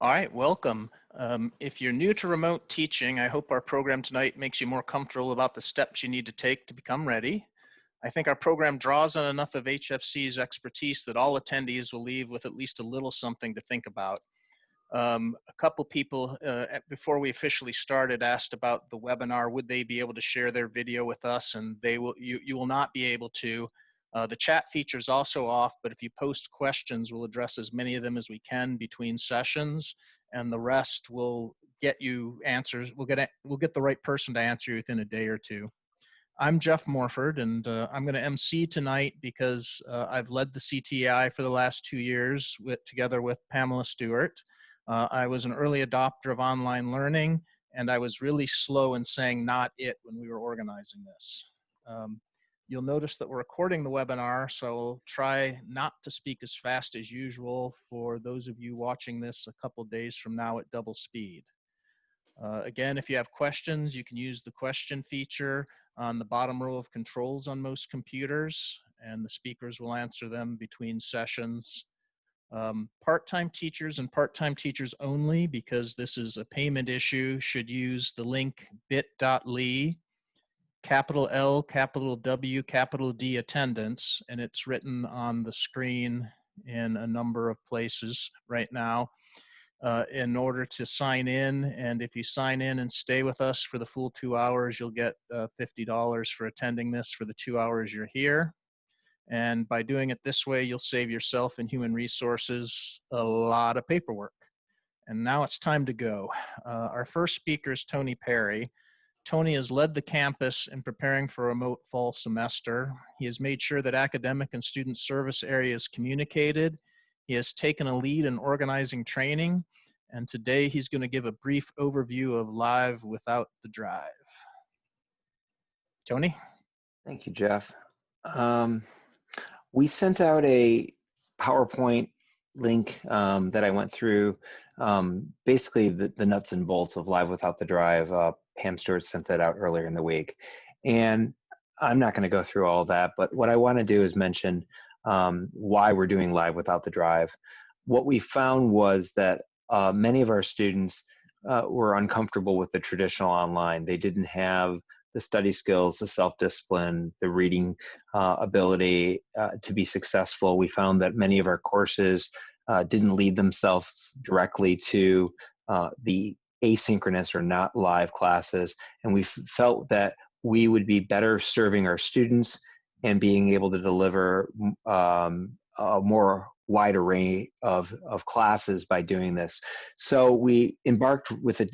All right, welcome. If you're new to remote teaching, I hope our program tonight makes you more comfortable about the steps you need to take to become ready. I think our program draws on enough of HFC's expertise that all attendees will leave with at least a little something to think about. A couple people, before we officially started, asked about the webinar. Would they be able to share their video with us? And they will. You will not be able to. The chat feature is also off, but if you post questions, we'll address as many of them as we can between sessions, and the rest will get you answers. We'll get the right person to answer you within a day or two. I'm Jeff Morford, and I'm going to MC tonight because I've led the CTEI for the last 2 years together with Pam Stewart. I was an early adopter of online learning, and I was really slow in saying not it when we were organizing this. You'll notice that we're recording the webinar, so I'll try not to speak as fast as usual for those of you watching this a couple days from now at double speed. Again, if you have questions, you can use the question feature on the bottom row of controls on most computers, and the speakers will answer them between sessions. Part-time teachers and part-time teachers only, because this is a payment issue, should use the link bit.ly capital L, capital W, capital D attendance, and it's written on the screen in a number of places right now. In order to sign in, and if you sign in and stay with us for the full 2 hours, you'll get $50 for attending this for the 2 hours you're here. And by doing it this way, you'll save yourself and human resources a lot of paperwork. And now it's time to go. Our first speaker is Tony Perry. Tony has led the campus in preparing for a remote fall semester. He has made sure that academic and student service areas communicated. He has taken a lead in organizing training, and today he's going to give a brief overview of Live Without the Drive. Tony? Thank you, Jeff. We sent out a PowerPoint link that I went through, basically the nuts and bolts of Live Without the Drive. Pam Stewart sent that out earlier in the week. And I'm not going to go through all that, but what I want to do is mention why we're doing Live Without the Drive. What we found was that many of our students were uncomfortable with the traditional online. They didn't have the study skills, the self-discipline, the reading ability to be successful. We found that many of our courses didn't lead themselves directly to the asynchronous or not live classes, and we felt that we would be better serving our students and being able to deliver a more wide array of classes by doing this. So we embarked with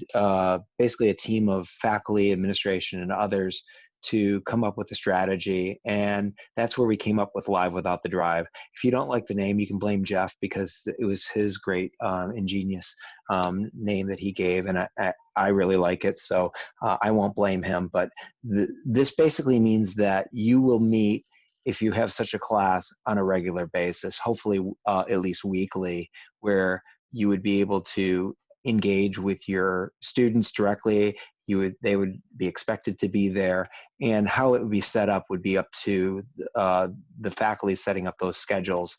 basically a team of faculty, administration, and others to come up with a strategy, and that's where we came up with Live Without the Drive. If you don't like the name, you can blame Jeff, because it was his great ingenious name that he gave, and I really like it, so I won't blame him. But this basically means that you will meet, if you have such a class, on a regular basis, hopefully at least weekly, where you would be able to engage with your students directly. They would be expected to be there, and how it would be set up would be up to the faculty setting up those schedules,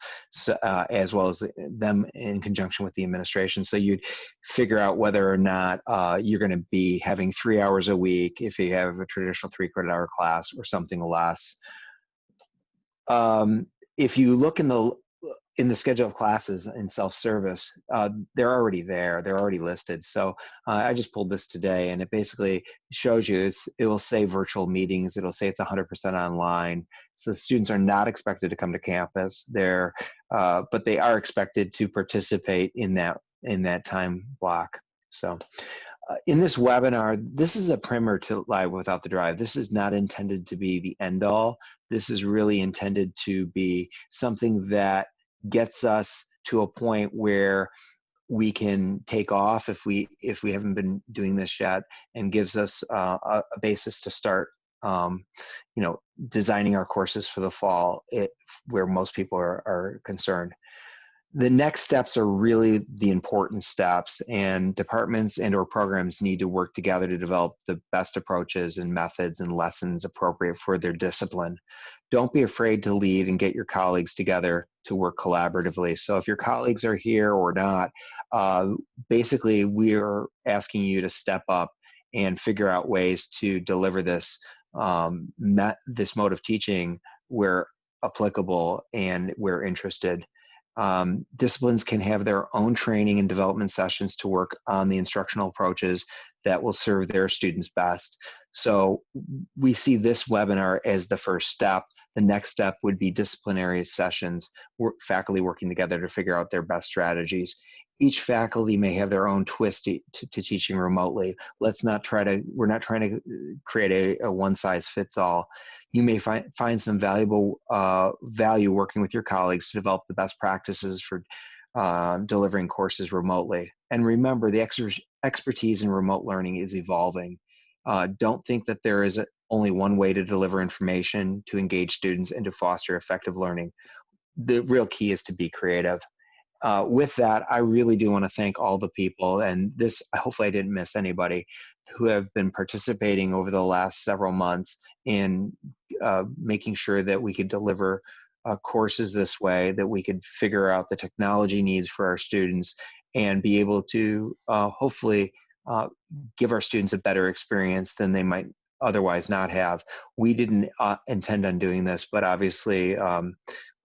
as well as them in conjunction with the administration. So you'd figure out whether or not you're going to be having 3 hours a week if you have a traditional 3-credit-hour class, or something less. If you look in the schedule of classes in self-service, they're already there. They're already listed. So I just pulled this today, and it basically shows you, it will say virtual meetings. It'll say it's 100% online. So the students are not expected to come to campus. But they are expected to participate in that time block. So in this webinar, this is a primer to Live Without the Drive. This is not intended to be the end all. This is really intended to be something that gets us to a point where we can take off if we haven't been doing this yet, and gives us a basis to start designing our courses for the fall, where most people are concerned. The next steps are really the important steps, and departments and or programs need to work together to develop the best approaches and methods and lessons appropriate for their discipline. Don't be afraid to lead and get your colleagues together to work collaboratively. So if your colleagues are here or not, Basically, we're asking you to step up and figure out ways to deliver this this mode of teaching where applicable and where interested. Disciplines can have their own training and development sessions to work on the instructional approaches that will serve their students best. So we see this webinar as the first step. The next step would be disciplinary sessions, faculty working together to figure out their best strategies. Each faculty may have their own twist to teaching remotely. We're not trying to create a one-size-fits-all. You may find some valuable value working with your colleagues to develop the best practices for delivering courses remotely. And remember, the expertise in remote learning is evolving. Don't think that there is only one way to deliver information, to engage students, and to foster effective learning. The real key is to be creative. With that, I really do want to thank all the people, and this, hopefully I didn't miss anybody, who have been participating over the last several months in making sure that we could deliver courses this way, that we could figure out the technology needs for our students, and be able to hopefully give our students a better experience than they might otherwise not have. We didn't intend on doing this, but obviously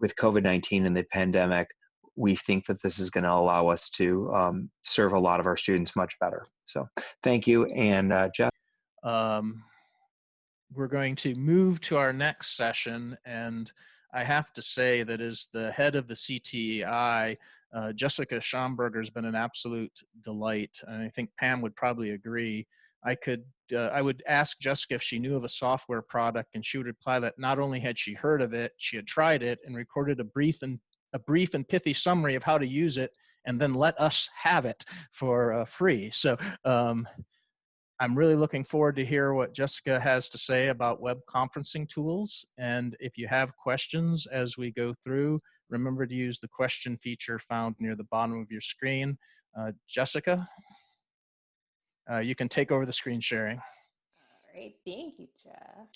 with COVID-19 and the pandemic, we think that this is going to allow us to serve a lot of our students much better. So thank you. And Jeff? We're going to move to our next session, and I have to say that as the head of the CTEI, Jessica Shamberger has been an absolute delight, and I think Pam would probably agree. I would ask Jessica if she knew of a software product, and she would reply that not only had she heard of it, she had tried it and recorded a brief and pithy summary of how to use it, and then let us have it for free. So I'm really looking forward to hear what Jessica has to say about web conferencing tools. And if you have questions as we go through, remember to use the question feature found near the bottom of your screen. Jessica, you can take over the screen sharing. All right, thank you, Jeff.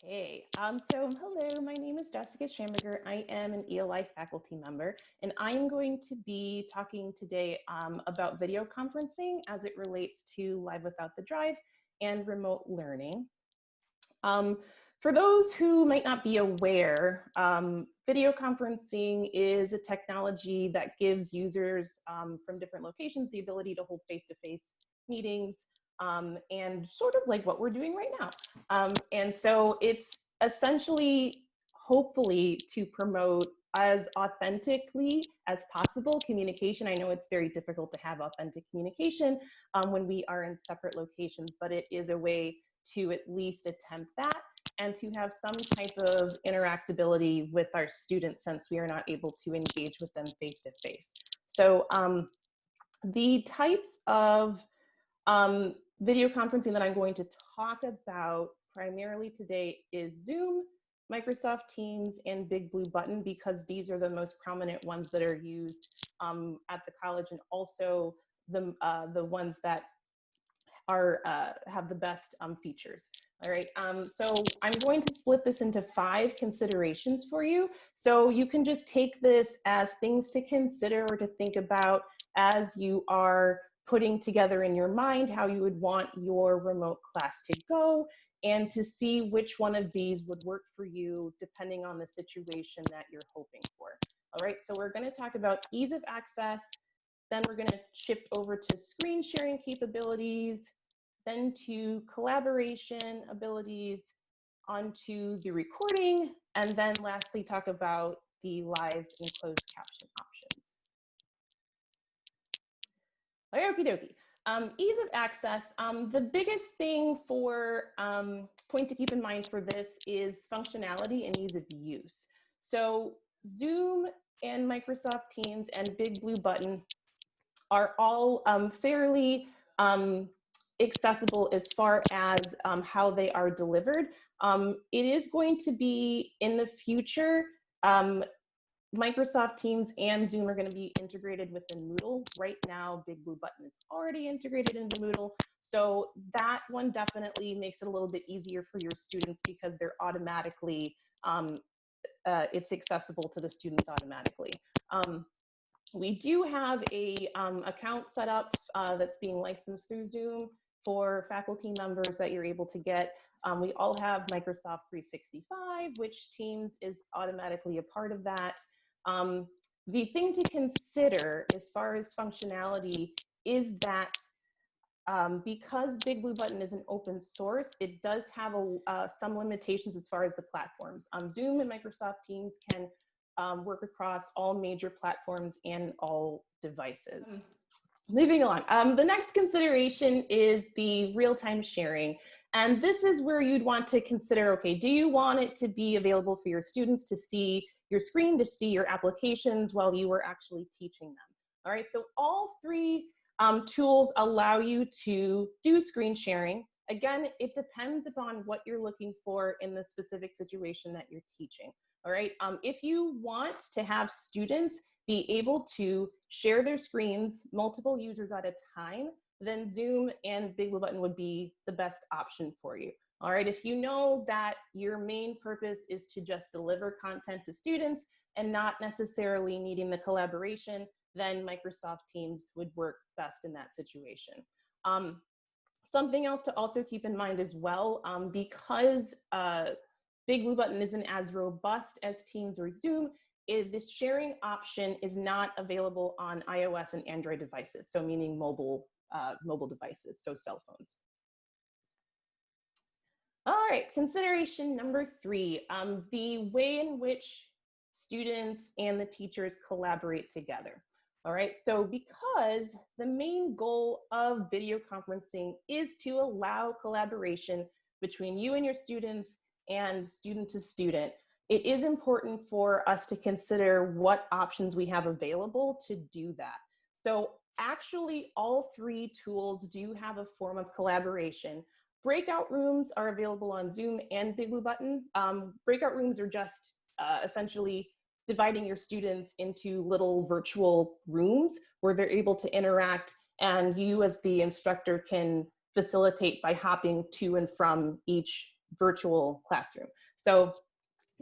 Okay, so hello, my name is Jessica Shamberger. I am an ELI faculty member, and I'm going to be talking today about video conferencing as it relates to Live Without the Drive and remote learning. For those who might not be aware, video conferencing is a technology that gives users from different locations the ability to hold face-to-face meetings, and sort of like what we're doing right now. And so it's essentially, hopefully, to promote as authentically as possible communication. I know it's very difficult to have authentic communication when we are in separate locations, but it is a way to at least attempt that and to have some type of interactability with our students since we are not able to engage with them face to face. So the types of video conferencing that I'm going to talk about primarily today is Zoom, Microsoft Teams, and Big Blue Button, because these are the most prominent ones that are used at the college, and also the ones that are have the best features. All right, so I'm going to split this into 5 considerations for you. So you can just take this as things to consider or to think about as you are putting together in your mind how you would want your remote class to go, and to see which one of these would work for you depending on the situation that you're hoping for. All right, so we're going to talk about ease of access, then we're going to shift over to screen sharing capabilities, then to collaboration abilities, onto the recording, and then lastly talk about the live and closed caption options. Okie dokie. Ease of access. The biggest thing for point to keep in mind for this is functionality and ease of use. So Zoom and Microsoft Teams and Big Blue Button are all fairly accessible as far as how they are delivered. It is going to be in the future, Microsoft Teams and Zoom are going to be integrated within Moodle. Right now, Big Blue Button is already integrated into Moodle. So that one definitely makes it a little bit easier for your students because they're automatically, it's accessible to the students automatically. We do have a account set up that's being licensed through Zoom for faculty members that you're able to get. We all have Microsoft 365, which Teams is automatically a part of that. The thing to consider as far as functionality is that because Big Blue Button is an open source, it does have some limitations as far as the platforms. Zoom and Microsoft Teams can work across all major platforms and all devices. Moving on, the next consideration is the real-time sharing. And this is where you'd want to consider, okay, do you want it to be available for your students to see your screen, to see your applications while you were actually teaching them? All right, so all three tools allow you to do screen sharing. Again, it depends upon what you're looking for in the specific situation that you're teaching. All right, if you want to have students be able to share their screens, multiple users at a time, then Zoom and Big Blue Button would be the best option for you. All right, if you know that your main purpose is to just deliver content to students and not necessarily needing the collaboration, then Microsoft Teams would work best in that situation. Something else to also keep in mind as well, because Big Blue Button isn't as robust as Teams or Zoom, this sharing option is not available on iOS and Android devices, so meaning mobile devices, so cell phones. All right, consideration number 3, the way in which students and the teachers collaborate together. All right, so because the main goal of video conferencing is to allow collaboration between you and your students and student to student, it is important for us to consider what options we have available to do that. So actually, all 3 tools do have a form of collaboration. Breakout rooms are available on Zoom and Big Blue Button. Breakout rooms are just essentially dividing your students into little virtual rooms where they're able to interact, and you as the instructor can facilitate by hopping to and from each virtual classroom. So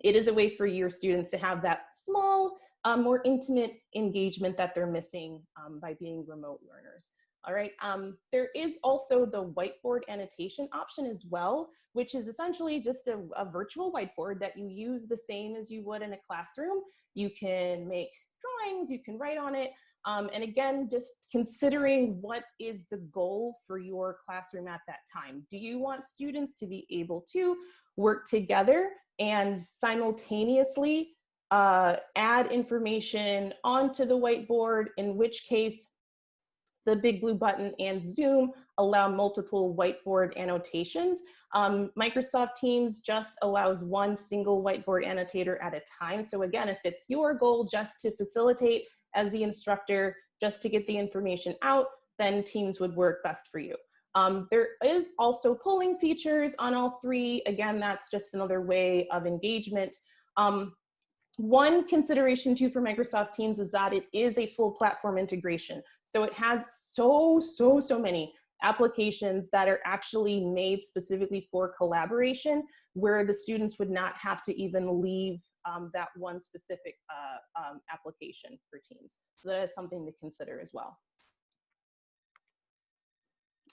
it is a way for your students to have that small, more intimate engagement that they're missing by being remote learners. All right, there is also the whiteboard annotation option as well, which is essentially just a virtual whiteboard that you use the same as you would in a classroom. You can make drawings, you can write on it, and again, just considering what is the goal for your classroom at that time. Do you want students to be able to work together and simultaneously add information onto the whiteboard, in which case the Big Blue Button and Zoom allow multiple whiteboard annotations. Microsoft Teams just allows one single whiteboard annotator at a time. So again, if it's your goal just to facilitate as the instructor, just to get the information out, then Teams would work best for you. There is also polling features on all 3. Again, that's just another way of engagement. One consideration too for Microsoft Teams is that it is a full platform integration. So it has so many applications that are actually made specifically for collaboration, where the students would not have to even leave that one specific application for Teams. So that is something to consider as well.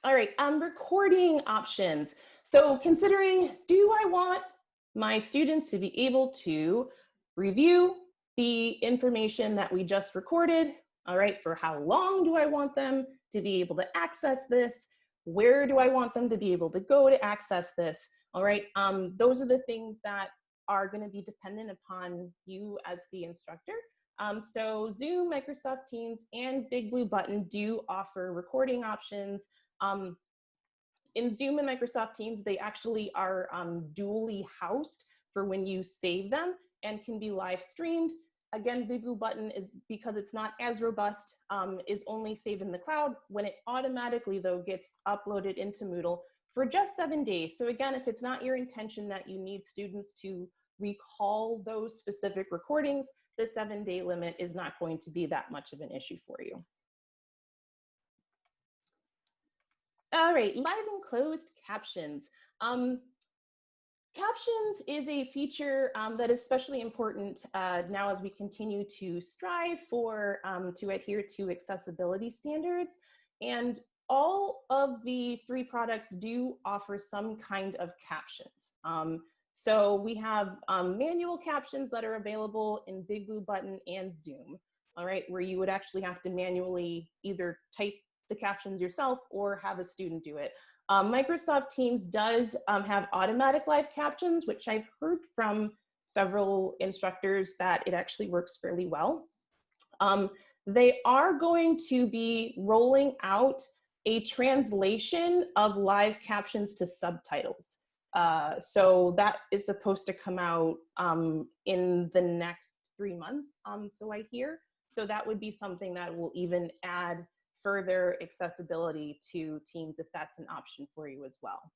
All right, recording options. So considering, do I want my students to be able to review the information that we just recorded? All right, for how long do I want them to be able to access this? Where do I want them to be able to go to access this? All right, those are the things that are going to be dependent upon you as the instructor. So Zoom, Microsoft Teams, and Big Blue Button do offer recording options. In Zoom and Microsoft Teams, they actually are dually housed for when you save them and can be live streamed. Again, Big Blue Button is, because it's not as robust, is only saved in the cloud, when it automatically though gets uploaded into Moodle for just 7 days. So again, if it's not your intention that you need students to recall those specific recordings, the 7-day limit is not going to be that much of an issue for you. All right, live and closed captions. Captions is a feature that is especially important now as we continue to strive for to adhere to accessibility standards. And all of the 3 products do offer some kind of captions. So we have manual captions that are available in Big Blue Button and Zoom, all right, where you would actually have to manually either type the captions yourself or have a student do it. Microsoft Teams does have automatic live captions, which I've heard from several instructors that it actually works fairly well. They are going to be rolling out a translation of live captions to subtitles. So that is supposed to come out in the next 3 months, so I hear. So that would be something that will even add further accessibility to Teams if that's an option for you as well.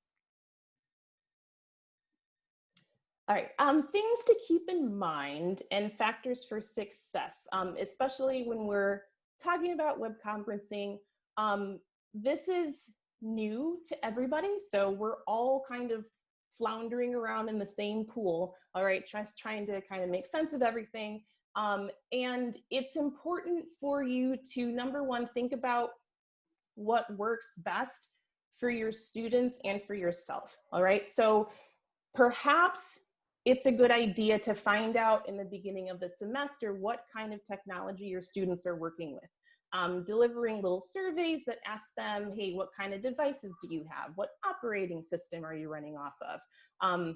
All right, things to keep in mind and factors for success, especially when we're talking about web conferencing. This is new to everybody, so we're all kind of floundering around in the same pool, all right, just trying to kind of make sense of everything. And it's important for you to, number one, think about what works best for your students and for yourself, all right? So perhaps it's a good idea to find out in the beginning of the semester what kind of technology your students are working with. Delivering little surveys that ask them, hey, what kind of devices do you have? What operating system are you running off of?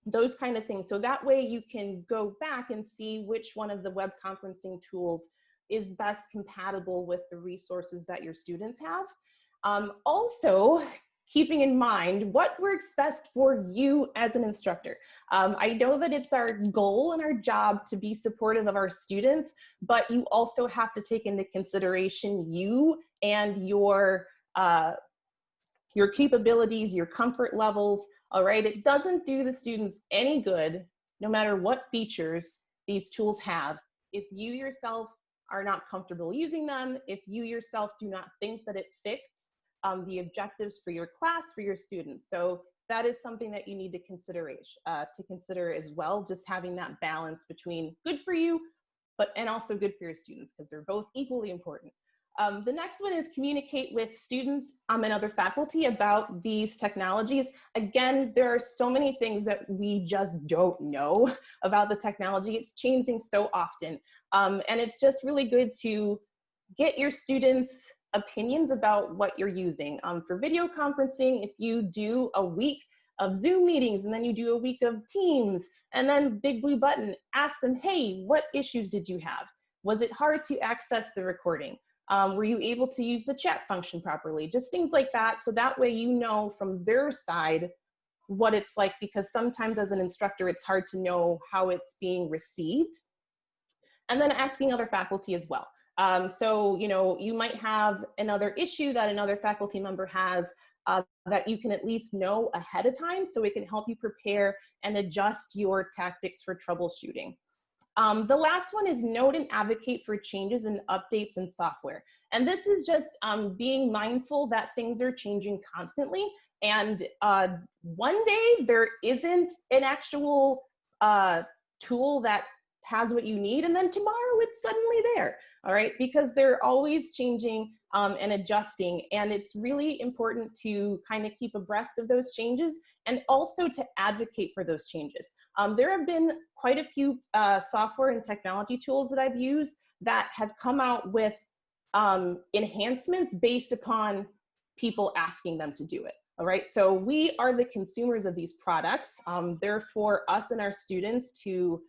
Those kind of things. So that way you can go back and see which one of the web conferencing tools is best compatible with the resources that your students have. Also, keeping in mind what works best for you as an instructor. I know that it's our goal and our job to be supportive of our students, but you also have to take into consideration you and your capabilities, your comfort levels, all right? It doesn't do the students any good, no matter what features these tools have, if you yourself are not comfortable using them, if you yourself do not think that it fits the objectives for your class, for your students. So that is something that you need to consider as well, just having that balance between good for you, and also good for your students, because they're both equally important. The next one is communicate with students and other faculty about these technologies. Again, there are so many things that we just don't know about the technology. It's changing so often. And it's just really good to get your students' opinions about what you're using. For video conferencing, if you do a week of Zoom meetings and then you do a week of Teams and then Big Blue Button, ask them, hey, what issues did you have? Was it hard to access the recording? Were you able to use the chat function properly? Just things like that. So that way you know from their side what it's like, because sometimes as an instructor, it's hard to know how it's being received. And then asking other faculty as well. So, you know, you might have another issue that another faculty member has that you can at least know ahead of time, so it can help you prepare and adjust your tactics for troubleshooting. The last one is note and advocate for changes and updates in software. And this is just being mindful that things are changing constantly. And one day there isn't an actual tool that has what you need, and then tomorrow it's suddenly there, all right? Because they're always changing and adjusting, and it's really important to kind of keep abreast of those changes and also to advocate for those changes. There have been quite a few software and technology tools that I've used that have come out with enhancements based upon people asking them to do it. All right, so we are the consumers of these products. They're for us and our students to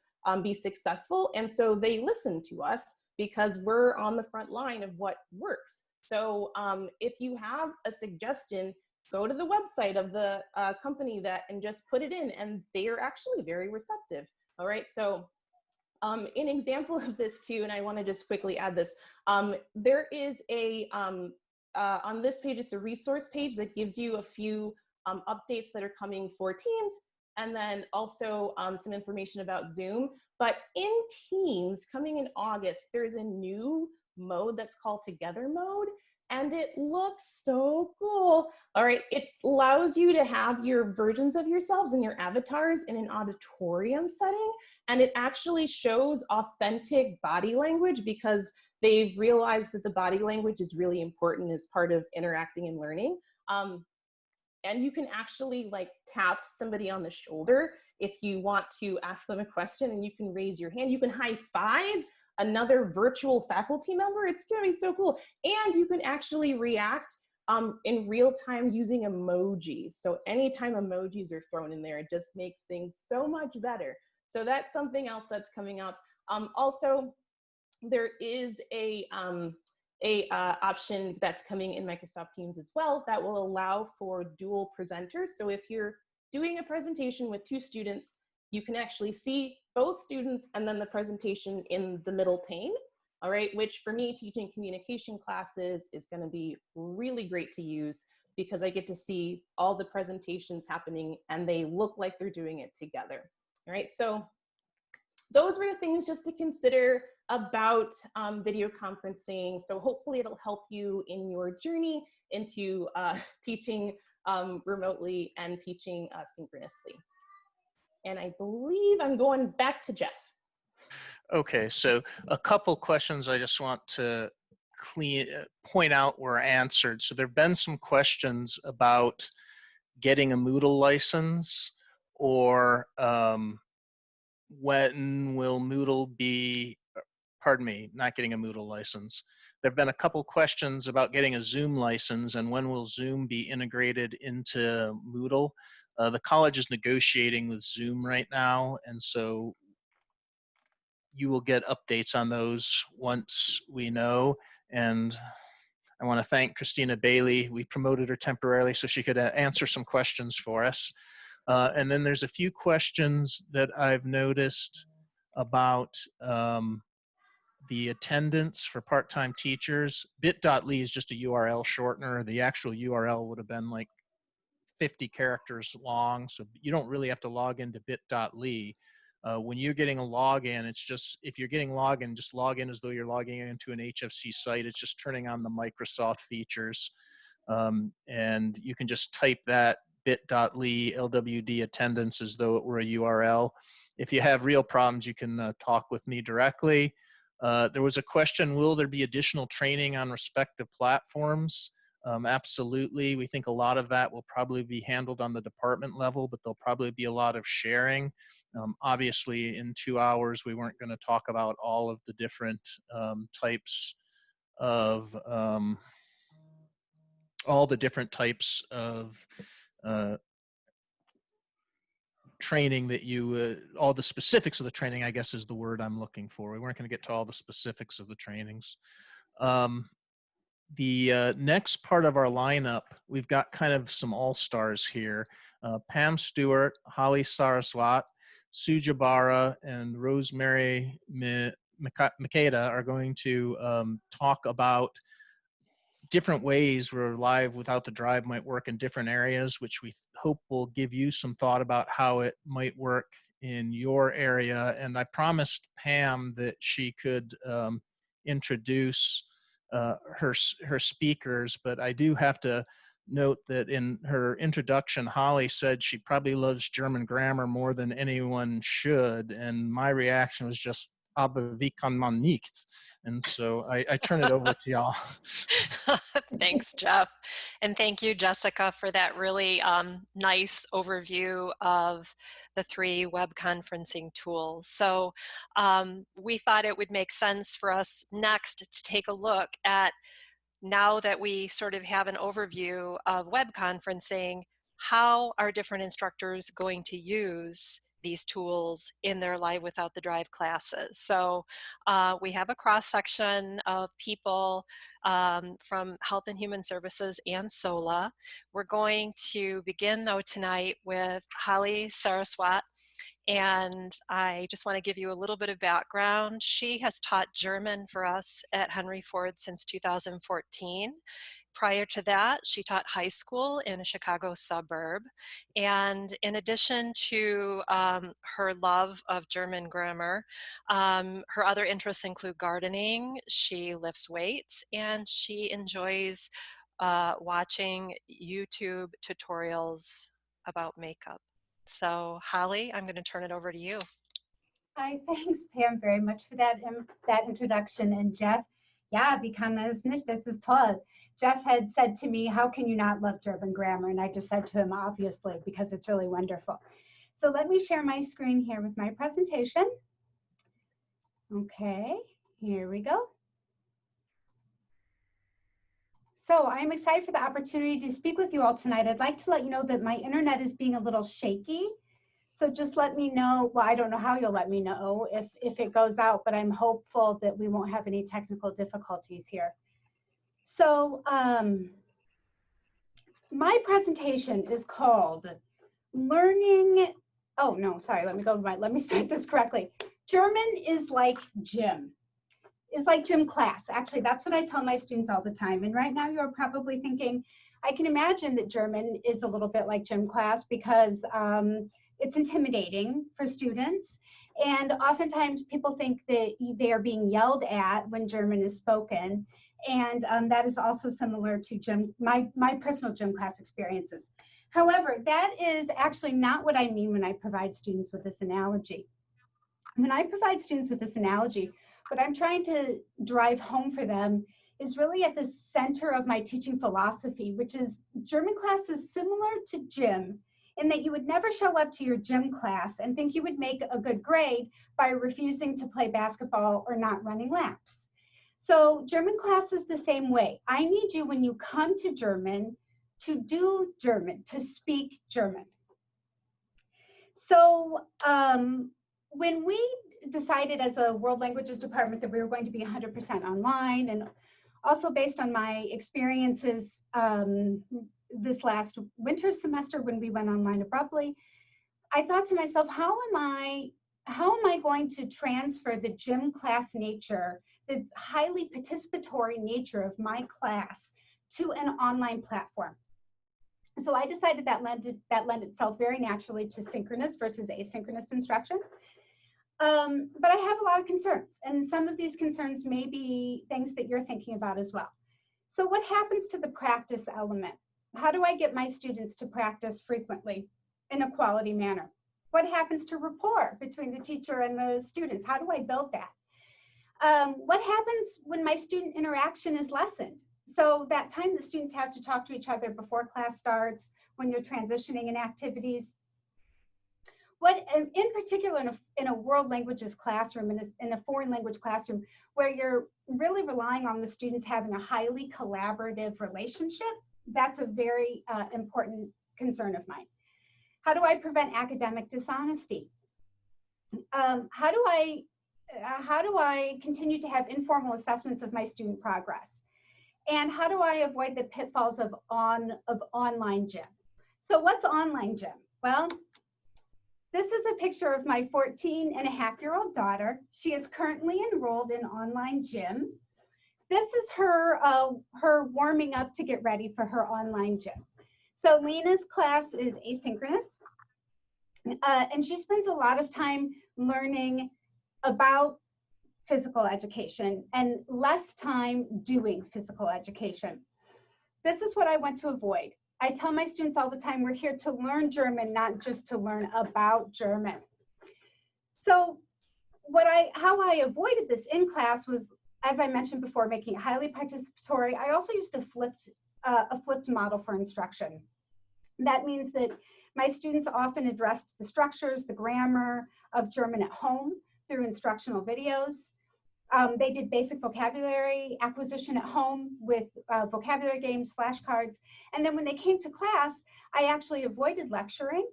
be successful, and so they listen to us because we're on the front line of what works. So if you have a suggestion, go to the website of the company and just put it in, and they are actually very receptive. All right, so an example of this too, and I want to just quickly add this. There is a, on this page, it's a resource page that gives you a few updates that are coming for Teams, and then also some information about Zoom. But in Teams, coming in August, there's a new mode that's called Together mode. and it looks so cool. All right, it allows you to have your versions of yourselves and your avatars in an auditorium setting, and it actually shows authentic body language because they've realized that the body language is really important as part of interacting and learning. And you can actually like tap somebody on the shoulder if you want to ask them a question, and you can raise your hand. You can high five another virtual faculty member. It's gonna be so cool. And you can actually react in real time using emojis. So anytime emojis are thrown in there, it just makes things so much better. So that's something else that's coming up. Also, there is a option that's coming in Microsoft Teams as well that will allow for dual presenters. So if you're doing a presentation with 2 students, you can actually see both students and then the presentation in the middle pane, all right, which for me teaching communication classes is going to be really great to use because I get to see all the presentations happening and they look like they're doing it together. All right, so those were the things just to consider about video conferencing. So hopefully it'll help you in your journey into teaching remotely and teaching synchronously. And I believe I'm going back to Jeff. Okay, so a couple questions I just want to point out were answered. So there've been some questions about getting a Moodle license, or when will Moodle be, pardon me, not getting a Moodle license. There've been a couple questions about getting a Zoom license and when will Zoom be integrated into Moodle. The college is negotiating with Zoom right now, and so you will get updates on those once we know. And I want to thank Christina Bailey. We promoted her temporarily so she could answer some questions for us. And then there's a few questions that I've noticed about the attendance for part-time teachers. Bit.ly is just a URL shortener. The actual URL would have been like 50 characters long, so you don't really have to log into bit.ly. When you're getting a login, it's just, if you're getting login, just log in as though you're logging into an HFC site. It's just turning on the Microsoft features. And you can just type that bit.ly LWD attendance as though it were a URL. If you have real problems, you can talk with me directly. There was a question, will there be additional training on respective platforms? Absolutely. We think a lot of that will probably be handled on the department level, but there'll probably be a lot of sharing. Obviously, in 2 hours, we weren't going to talk about all of the different types of training that you, all the specifics of the training, I guess is the word I'm looking for. We weren't going to get to all the specifics of the trainings. The next part of our lineup, we've got kind of some all-stars here. Pam Stewart, Hollie Saraswat, Sue Jabara, and Rosemary Miketa are going to talk about different ways where live without the drive might work in different areas, which we hope will give you some thought about how it might work in your area. And I promised Pam that she could introduce her speakers, but I do have to note that in her introduction, Hollie said she probably loves German grammar more than anyone should, and my reaction was just, aber wie kann man nicht? And so I turn it over to y'all. Thanks, Jeff. And thank you, Jessica, for that really nice overview of the 3 web conferencing tools. So we thought it would make sense for us next to take a look at, now that we sort of have an overview of web conferencing, how are different instructors going to use these tools in their Live Without the Drive classes. So we have a cross-section of people from Health and Human Services and SOLA. We're going to begin though tonight with Hollie Saraswat. And I just want to give you a little bit of background. She has taught German for us at Henry Ford since 2014. Prior to that, she taught high school in a Chicago suburb. And in addition to her love of German grammar, her other interests include gardening, she lifts weights, and she enjoys watching YouTube tutorials about makeup. So Hollie, I'm going to turn it over to you. Hi, thanks Pam very much for that introduction. And Jeff, ja, wie kann es nicht? Das ist toll. Jeff had said to me, how can you not love German grammar? And I just said to him, obviously, because it's really wonderful. So let me share my screen here with my presentation. Okay, here we go. So I'm excited for the opportunity to speak with you all tonight. I'd like to let you know that my internet is being a little shaky. So just let me know, well, I don't know how you'll let me know if it goes out, but I'm hopeful that we won't have any technical difficulties here. So my presentation is called Learning, oh no, sorry, let me start this correctly. German is like gym. Is like gym class. Actually, that's what I tell my students all the time. And right now you're probably thinking, I can imagine that German is a little bit like gym class because it's intimidating for students. And oftentimes people think that they are being yelled at when German is spoken. And that is also similar to my personal gym class experiences. However, that is actually not what I mean when I provide students with this analogy. When I provide students with this analogy, what I'm trying to drive home for them is really at the center of my teaching philosophy, which is German class is similar to gym in that you would never show up to your gym class and think you would make a good grade by refusing to play basketball or not running laps. So German class is the same way. I need you when you come to German to do German, to speak German. So when we decided as a World Languages department that we were going to be 100% online, and also based on my experiences this last winter semester when we went online abruptly, I thought to myself, how am I going to transfer the gym class nature, the highly participatory nature of my class to an online platform? So I decided that lent itself very naturally to synchronous versus asynchronous instruction. But I have a lot of concerns, and some of these concerns may be things that you're thinking about as well. So what happens to the practice element? How do I get my students to practice frequently in a quality manner? What happens to rapport between the teacher and the students? How do I build that? What happens when my student interaction is lessened? So that time that students have to talk to each other before class starts, when you're transitioning in activities. What, in particular, in a world languages classroom, in a foreign language classroom, where you're really relying on the students having a highly collaborative relationship, that's a very important concern of mine. How do I prevent academic dishonesty? How do I continue to have informal assessments of my student progress? And how do I avoid the pitfalls of online gym? So what's online gym? Well, this is a picture of my 14-and-a-half-year-old daughter. She is currently enrolled in online gym. This is her warming up to get ready for her online gym. So Lena's class is asynchronous, and she spends a lot of time learning about physical education and less time doing physical education. This is what I want to avoid. I tell my students all the time, we're here to learn German, not just to learn about German. So how I avoided this in class was, as I mentioned before, making it highly participatory. I also used a flipped model for instruction. That means that my students often addressed the structures, the grammar of German at home through instructional videos. They did basic vocabulary acquisition at home with vocabulary games, flashcards. And then when they came to class, I actually avoided lecturing.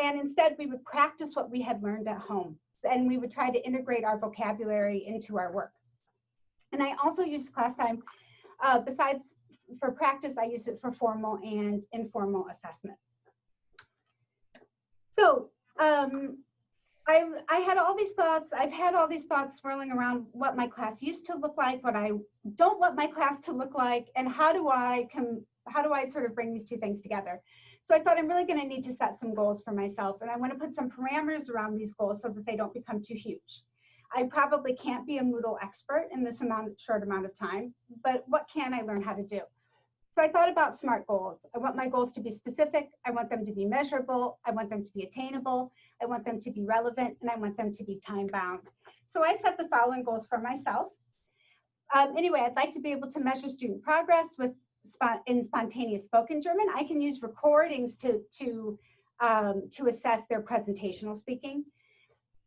And instead, we would practice what we had learned at home. And we would try to integrate our vocabulary into our work. And I also used class time, besides for practice, I use it for formal and informal assessment. So I had all these thoughts. I've had all these thoughts swirling around what my class used to look like, what I don't want my class to look like, and how do I sort of bring these two things together. So I thought I'm really going to need to set some goals for myself, and I want to put some parameters around these goals so that they don't become too huge. I probably can't be a Moodle expert in this short amount of time, but what can I learn how to do? So I thought about SMART goals. I want my goals to be specific. I want them to be measurable. I want them to be attainable. I want them to be relevant, and I want them to be time bound. So I set the following goals for myself. Anyway, I'd like to be able to measure student progress in spontaneous spoken German. I can use recordings to assess their presentational speaking.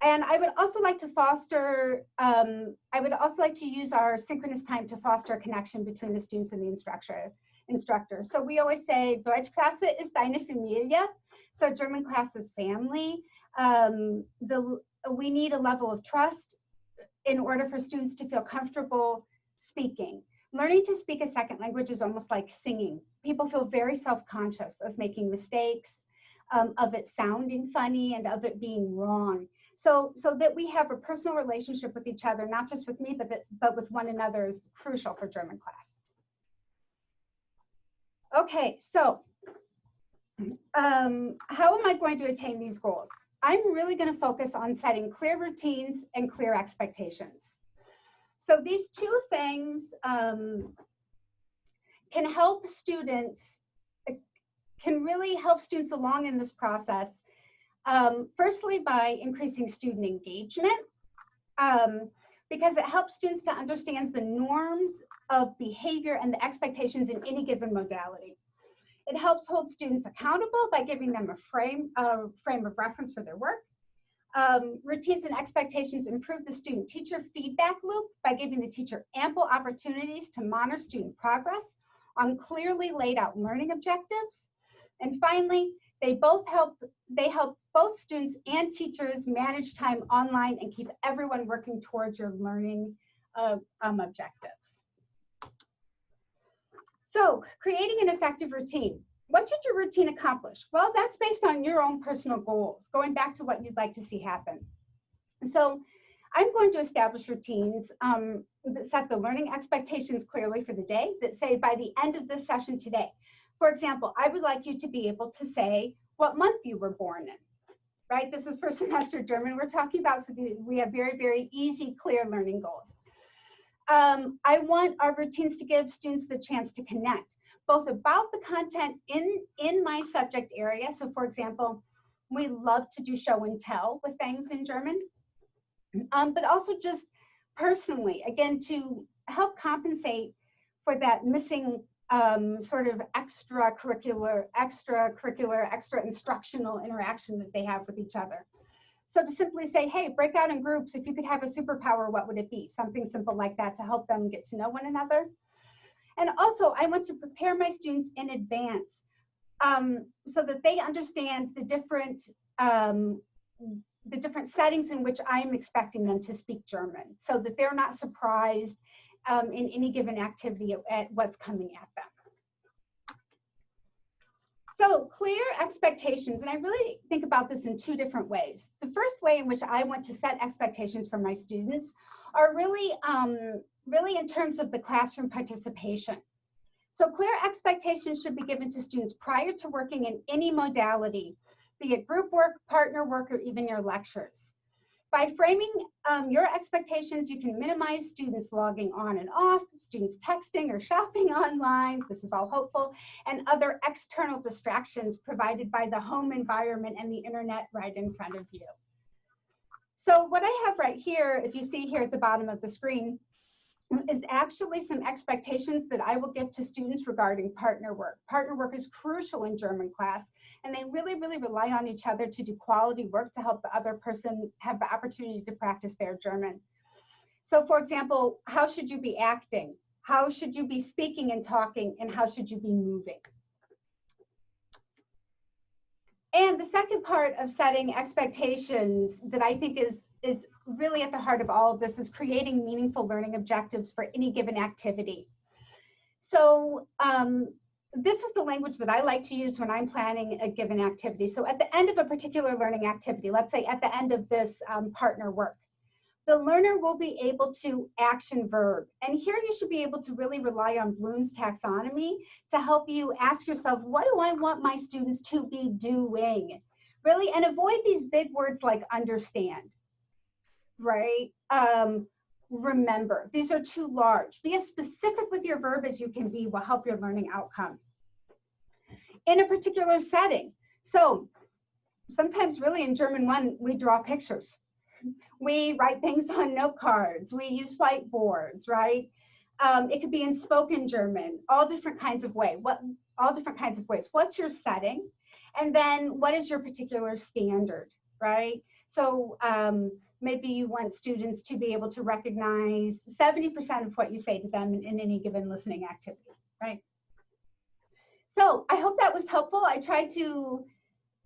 And I would also like to foster, I would also like to use our synchronous time to foster a connection between the students and the instructor. So we always say, Deutschklasse ist deine Familie. So German class is family. We need a level of trust in order for students to feel comfortable speaking. Learning to speak a second language is almost like singing. People feel very self-conscious of making mistakes, of it sounding funny, and of it being wrong. So that we have a personal relationship with each other, not just with me, but with one another, is crucial for German class. Okay, so how am I going to attain these goals? I'm really going to focus on setting clear routines and clear expectations. So these two things can really help students along in this process. Firstly, by increasing student engagement, because it helps students to understand the norms of behavior and the expectations in any given modality. It helps hold students accountable by giving them a frame of reference for their work. Routines and expectations improve the student-teacher feedback loop by giving the teacher ample opportunities to monitor student progress on clearly laid out learning objectives. And finally, they help both students and teachers manage time online and keep everyone working towards your learning objectives. So, creating an effective routine. What should your routine accomplish? Well, that's based on your own personal goals, going back to what you'd like to see happen. So, I'm going to establish routines that set the learning expectations clearly for the day, that say by the end of this session today. For example, I would like you to be able to say what month you were born in, right? This is first semester German we're talking about, so we have very, very easy, clear learning goals. I want our routines to give students the chance to connect, both about the content in my subject area. So for example, we love to do show and tell with things in German, but also just personally, again, to help compensate for that missing sort of extracurricular, extra instructional interaction that they have with each other. So to simply say, hey, break out in groups. If you could have a superpower, what would it be? Something simple like that to help them get to know one another. And also, I want to prepare my students in advance so that they understand the different settings in which I'm expecting them to speak German, so that they're not surprised in any given activity at what's coming at them. So clear expectations, and I really think about this in two different ways. The first way in which I want to set expectations for my students are really in terms of the classroom participation. So clear expectations should be given to students prior to working in any modality, be it group work, partner work, or even your lectures. By framing your expectations, you can minimize students logging on and off, students texting or shopping online, this is all hopeful, and other external distractions provided by the home environment and the internet right in front of you. So what I have right here, if you see here at the bottom of the screen, is actually some expectations that I will give to students regarding partner work. Partner work is crucial in German class, and they really, really rely on each other to do quality work to help the other person have the opportunity to practice their German. So for example, how should you be acting? How should you be speaking and talking? And how should you be moving? And the second part of setting expectations that I think is really at the heart of all of this is creating meaningful learning objectives for any given activity. So this is the language that I like to use when I'm planning a given activity. So at the end of a particular learning activity, let's say at the end of this partner work, the learner will be able to action verb. And here you should be able to really rely on Bloom's taxonomy to help you ask yourself, what do I want my students to be doing? Really, and avoid these big words like understand, right? Remember, these are too large. Be as specific with your verb as you can be will help your learning outcome. In a particular setting. So sometimes really in German 1, we draw pictures. We write things on note cards. We use whiteboards, right? It could be in spoken German, all different kinds of ways. What's your setting? And then what is your particular standard, right? So maybe you want students to be able to recognize 70% of what you say to them in any given listening activity, right? So I hope that was helpful. I tried to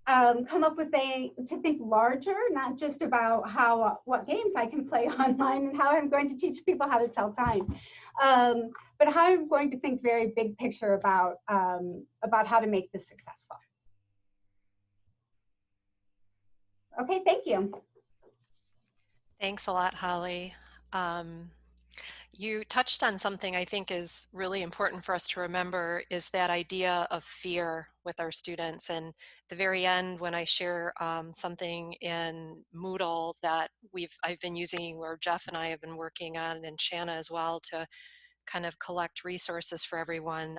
come up with to think larger, not just about what games I can play online and how I'm going to teach people how to tell time, but how I'm going to think very big picture about how to make this successful. Okay, thank you. Thanks a lot, Holly. You touched on something I think is really important for us to remember, is that idea of fear with our students. And at the very end, when I share something in Moodle that I've been using, where Jeff and I have been working on, and Shanna as well, to kind of collect resources for everyone,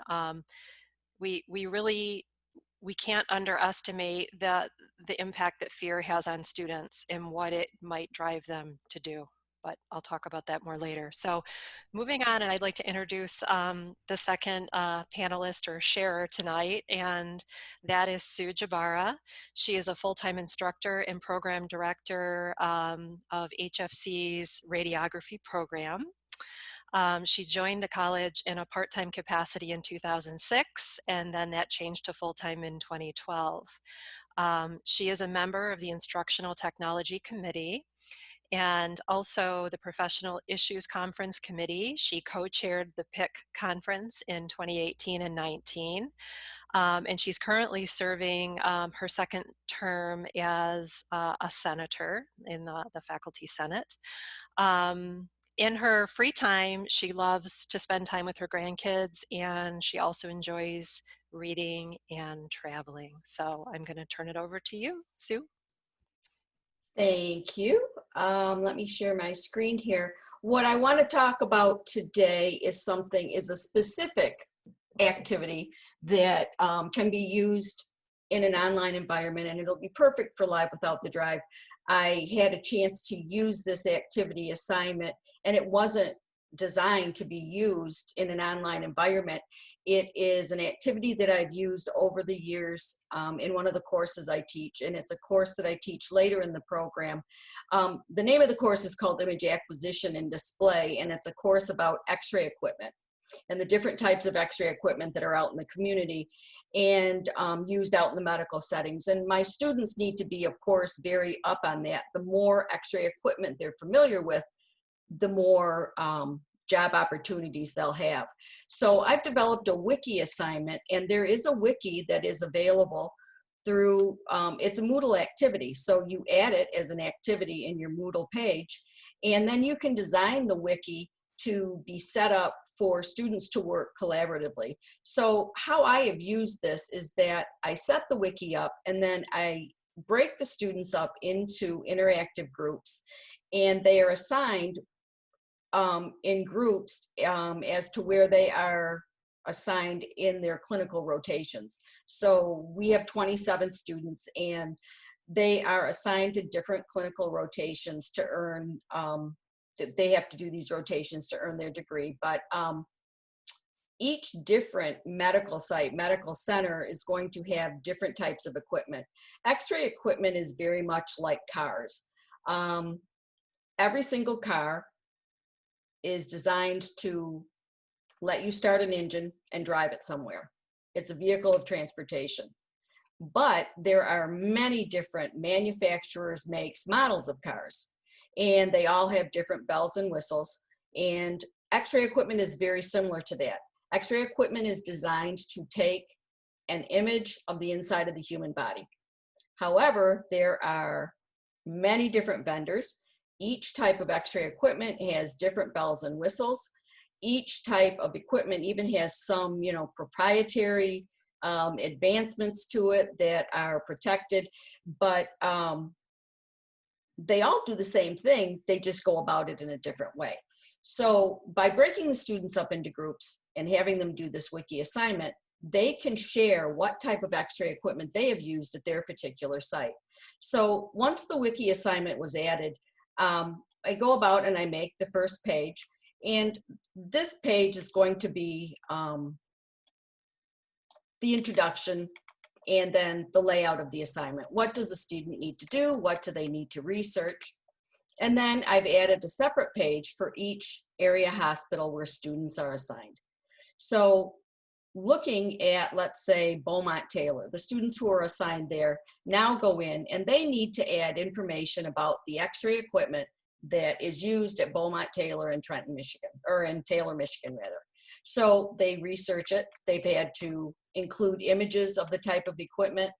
we can't underestimate the impact that fear has on students and what it might drive them to do. But I'll talk about that more later. So moving on, and I'd like to introduce the second panelist or sharer tonight, and that is Sue Jabara. She is a full-time instructor and program director of HFC's radiography program. She joined the college in a part-time capacity in 2006, and then that changed to full-time in 2012. She is a member of the Instructional Technology Committee and also the Professional Issues Conference Committee. She co-chaired the PIC conference in 2018 and 19. And she's currently serving her second term as a senator in the faculty senate. In her free time, she loves to spend time with her grandkids, and she also enjoys reading and traveling. So I'm going to turn it over to you, Sue. Thank you. Let me share my screen here. What I want to talk about today is a specific activity that can be used in an online environment, and it'll be perfect for Live Without the Drive. I had a chance to use this activity assignment, and it wasn't designed to be used in an online environment. It is an activity that I've used over the years in one of the courses I teach, and it's a course that I teach later in the program. The name of the course is called Image Acquisition and Display, and it's a course about X-ray equipment and the different types of X-ray equipment that are out in the community and used out in the medical settings. And my students need to be, of course, very up on that. The more X-ray equipment they're familiar with, the more job opportunities they'll have. So I've developed a wiki assignment, and there is a wiki that is available through, it's a Moodle activity. So you add it as an activity in your Moodle page, and then you can design the wiki to be set up for students to work collaboratively. So how I have used this is that I set the wiki up, and then I break the students up into interactive groups, and they are assigned in groups as to where they are assigned in their clinical rotations. So we have 27 students, and they are assigned to different clinical rotations to earn, they have to do these rotations to earn their degree. But each different medical site, medical center is going to have different types of equipment. X-ray equipment is very much like cars. Every single car is designed to let you start an engine and drive it somewhere. It's a vehicle of transportation. But there are many different manufacturers, makes, models of cars, and they all have different bells and whistles. And X-ray equipment is very similar to that. X-ray equipment is designed to take an image of the inside of the human body. However, there are many different vendors. Each type of X-ray equipment has different bells and whistles. Each type of equipment even has some, proprietary advancements to it that are protected, but they all do the same thing. They just go about it in a different way. So by breaking the students up into groups and having them do this wiki assignment, they can share what type of X-ray equipment they have used at their particular site. So once the wiki assignment was added, I go about and I make the first page. And this page is going to be the introduction and then the layout of the assignment. What does the student need to do? What do they need to research? And then I've added a separate page for each area hospital where students are assigned. So looking at, let's say, Beaumont-Taylor, the students who are assigned there now go in and they need to add information about the X-ray equipment that is used at Beaumont-Taylor in Trenton, Michigan, or in Taylor, Michigan, rather. So they research it. They've had to include images of the type of equipment.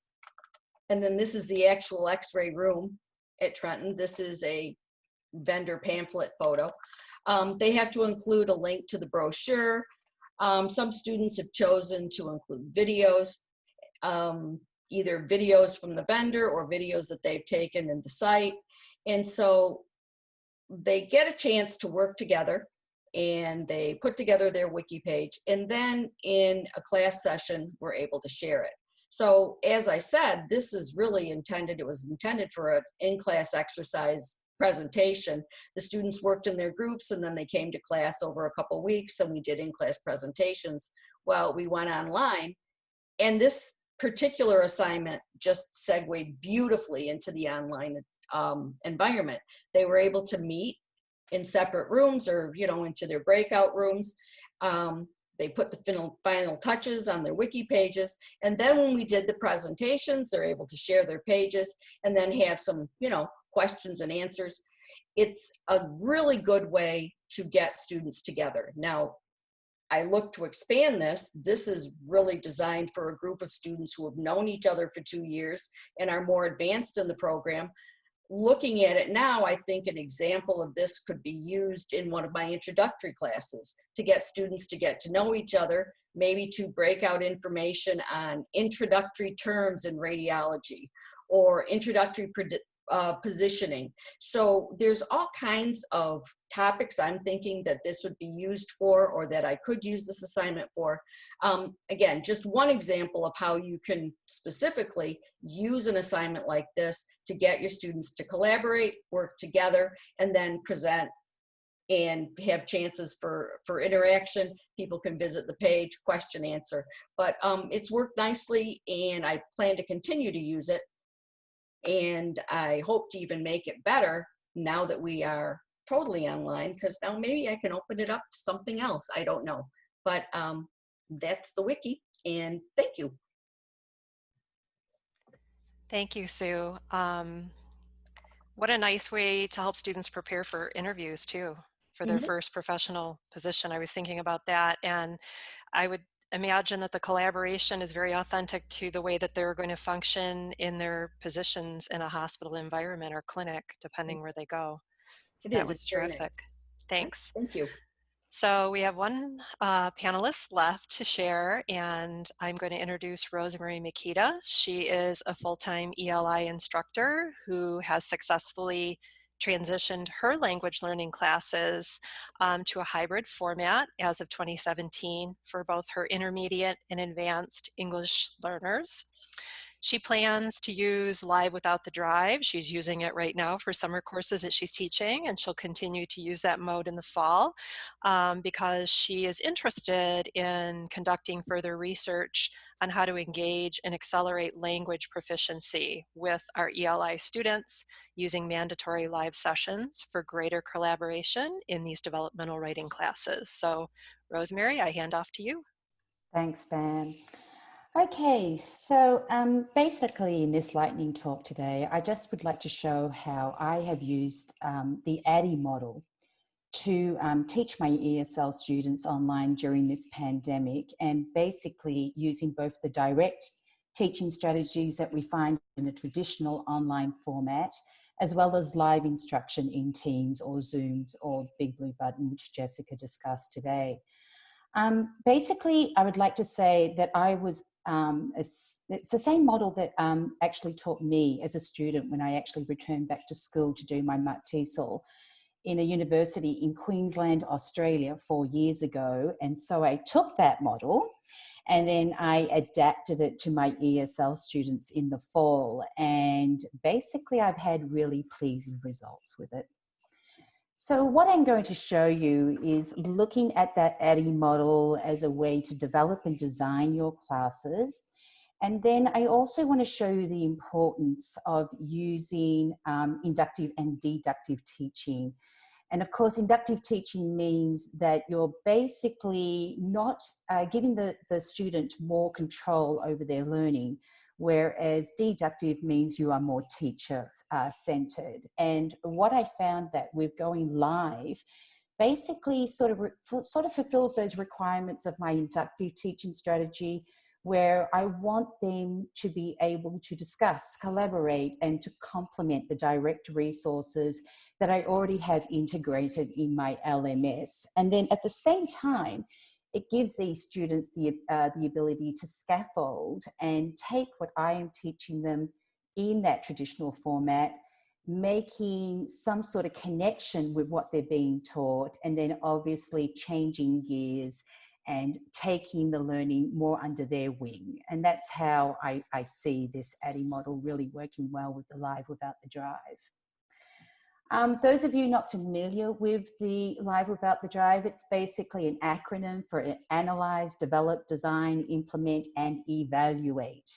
And then this is the actual X-ray room at Trenton. This is a vendor pamphlet photo. They have to include a link to the brochure. Some students have chosen to include videos, either videos from the vendor or videos that they've taken in the site. And so they get a chance to work together and they put together their wiki page. And then in a class session, we're able to share it. So as I said, this is really intended, it was intended for an in-class exercise presentation. The students worked in their groups and then they came to class over a couple of weeks and we did in-class presentations. Well, we went online and this particular assignment just segued beautifully into the online environment. They were able to meet in separate rooms or, into their breakout rooms. They put the final touches on their wiki pages. And then when we did the presentations, they're able to share their pages and then have some, questions and answers. It's a really good way to get students together. Now, I look to expand this. This is really designed for a group of students who have known each other for 2 years and are more advanced in the program. Looking at it now, I think an example of this could be used in one of my introductory classes to get students to get to know each other, maybe to break out information on introductory terms in radiology or introductory positioning. So there's all kinds of topics I'm thinking that this would be used for or that I could use this assignment for. Again, just one example of how you can specifically use an assignment like this to get your students to collaborate, work together, and then present and have chances for interaction. People can visit the page, question, answer. But it's worked nicely and I plan to continue to use it. And I hope to even make it better now that we are totally online, because now maybe I can open it up to something else. I don't know. But that's the wiki. And thank you. Thank you, Sue. What a nice way to help students prepare for interviews too, for their first professional position. I was thinking about that, and I would imagine that the collaboration is very authentic to the way that they're going to function in their positions in a hospital environment or clinic, depending where they go. So that was terrific. Thanks. Thank you. So we have one panelist left to share, and I'm going to introduce Rosemary Miketa. She is a full-time ELI instructor who has successfully transitioned her language learning classes to a hybrid format as of 2017 for both her intermediate and advanced English learners. She plans to use Live Without the Drive. She's using it right now for summer courses that she's teaching, and she'll continue to use that mode in the fall because she is interested in conducting further research on how to engage and accelerate language proficiency with our ELI students using mandatory live sessions for greater collaboration in these developmental writing classes. So, Rosemary, I hand off to you. Thanks, Pam. Okay, so basically in this lightning talk today, I just would like to show how I have used the ADDIE model to teach my ESL students online during this pandemic, and basically using both the direct teaching strategies that we find in a traditional online format, as well as live instruction in Teams or Zooms or Big Blue Button, which Jessica discussed today. Basically, I would like to say that I was, it's the same model that actually taught me as a student when I actually returned back to school to do my MUT-TESOL in a university in Queensland, Australia 4 years ago. And so I took that model and then I adapted it to my ESL students in the fall. And basically I've had really pleasing results with it. So what I'm going to show you is looking at that ADDIE model as a way to develop and design your classes. And then I also want to show you the importance of using inductive and deductive teaching. And of course, inductive teaching means that you're basically not giving the student more control over their learning, whereas deductive means you are more teacher-centered. And what I found that with going live basically sort of fulfills those requirements of my inductive teaching strategy, where I want them to be able to discuss, collaborate, and to complement the direct resources that I already have integrated in my LMS. And then at the same time, it gives these students the ability to scaffold and take what I am teaching them in that traditional format, making some sort of connection with what they're being taught, and then obviously changing gears and taking the learning more under their wing. And that's how I see this ADDIE model really working well with the Live Without the Drive. Those of you not familiar with the Live Without the Drive, it's basically an acronym for Analyze, Develop, Design, Implement, and Evaluate.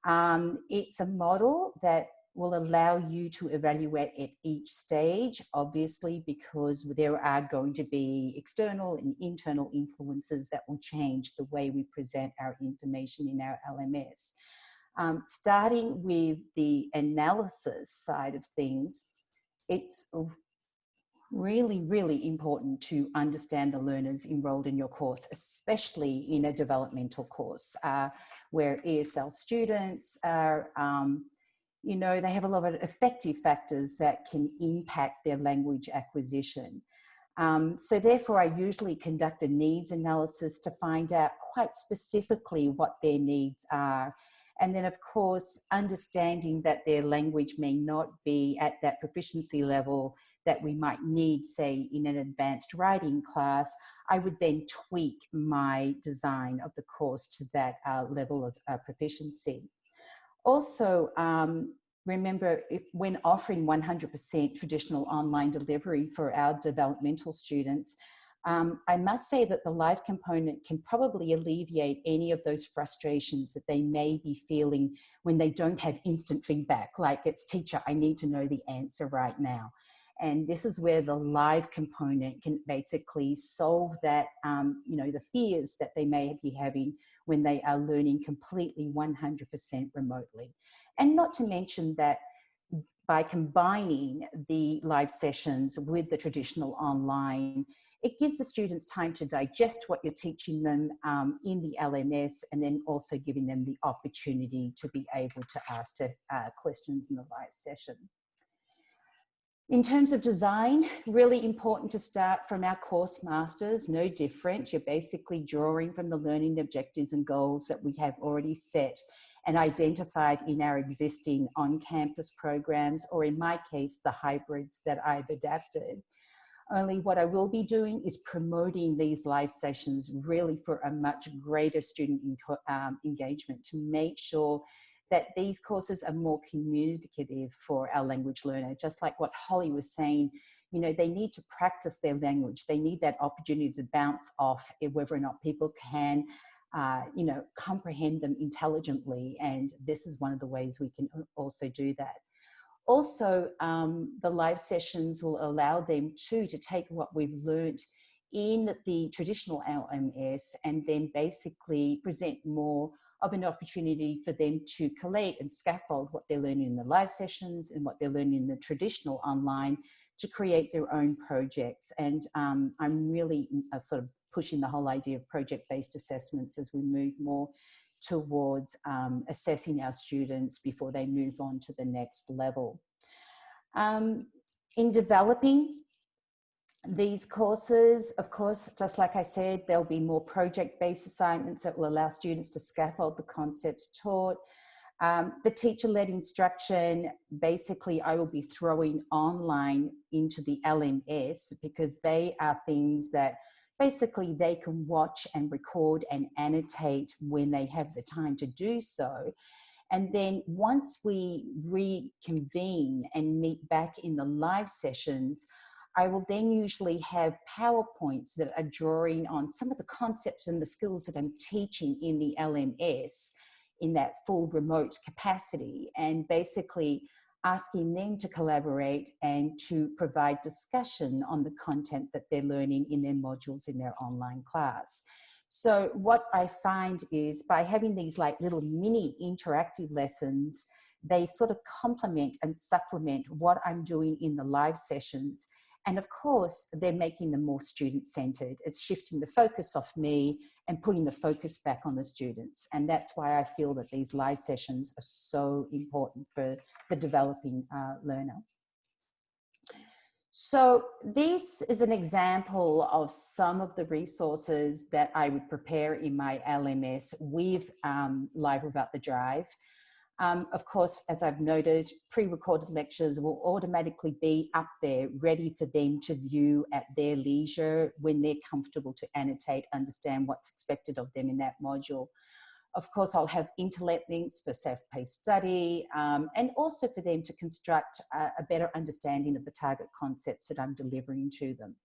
It's a model that will allow you to evaluate at each stage, obviously, because there are going to be external and internal influences that will change the way we present our information in our LMS. Starting with the analysis side of things, it's really, really important to understand the learners enrolled in your course, especially in a developmental course where ESL students are you know, they have a lot of effective factors that can impact their language acquisition. So therefore, I usually conduct a needs analysis to find out quite specifically what their needs are. And then, of course, understanding that their language may not be at that proficiency level that we might need, say, in an advanced writing class, I would then tweak my design of the course to that level of proficiency. Also, remember, when offering 100% traditional online delivery for our developmental students, I must say that the live component can probably alleviate any of those frustrations that they may be feeling when they don't have instant feedback, like it's teacher, I need to know the answer right now. And this is where the live component can basically solve that, you know, the fears that they may be having when they are learning completely 100% remotely. And not to mention that by combining the live sessions with the traditional online, it gives the students time to digest what you're teaching them in the LMS, and then also giving them the opportunity to be able to ask questions in the live session. In terms of design, really important to start from our course masters, no different. You're basically drawing from the learning objectives and goals that we have already set and identified in our existing on-campus programs, or in my case, the hybrids that I've adapted. Only what I will be doing is promoting these live sessions really for a much greater student engagement, to make sure that these courses are more communicative for our language learner. Just like what Hollie was saying, you know, they need to practice their language. They need that opportunity to bounce off whether or not people can, you know, comprehend them intelligently. And this is one of the ways we can also do that. Also, the live sessions will allow them to take what we've learned in the traditional LMS and then basically present more of an opportunity for them to collate and scaffold what they're learning in the live sessions and what they're learning in the traditional online to create their own projects. And I'm really sort of pushing the whole idea of project-based assessments as we move more towards assessing our students before they move on to the next level. In developing these courses, of course, just like I said, there'll be more project-based assignments that will allow students to scaffold the concepts taught. The teacher-led instruction, basically I will be throwing online into the LMS because they are things that basically they can watch and record and annotate when they have the time to do so. And then once we reconvene and meet back in the live sessions, I will then usually have PowerPoints that are drawing on some of the concepts and the skills that I'm teaching in the LMS in that full remote capacity, and basically asking them to collaborate and to provide discussion on the content that they're learning in their modules in their online class. So what I find is by having these like little mini interactive lessons, they sort of complement and supplement what I'm doing in the live sessions. And of course, they're making them more student-centered. It's shifting the focus off me and putting the focus back on the students. And that's why I feel that these live sessions are so important for the developing learner. So this is an example of some of the resources that I would prepare in my LMS with Live Without the Drive. Of course, as I've noted, pre-recorded lectures will automatically be up there, ready for them to view at their leisure when they're comfortable to annotate, understand what's expected of them in that module. Of course, I'll have internet links for self-paced study and also for them to construct a better understanding of the target concepts that I'm delivering to them.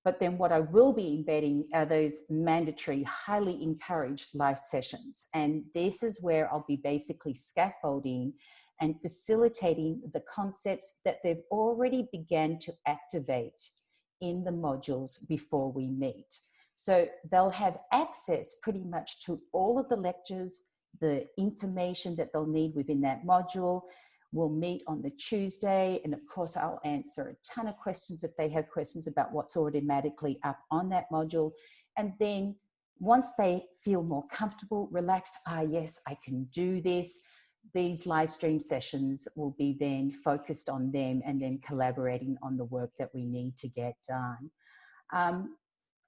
But then what I will be embedding are those mandatory, highly encouraged live sessions. And this is where I'll be basically scaffolding and facilitating the concepts that they've already began to activate in the modules before we meet. So they'll have access pretty much to all of the lectures, the information that they'll need within that module. We'll meet on the Tuesday, and of course I'll answer a ton of questions if they have questions about what's automatically up on that module. And then once they feel more comfortable, relaxed, yes, I can do this, these live stream sessions will be then focused on them and then collaborating on the work that we need to get done.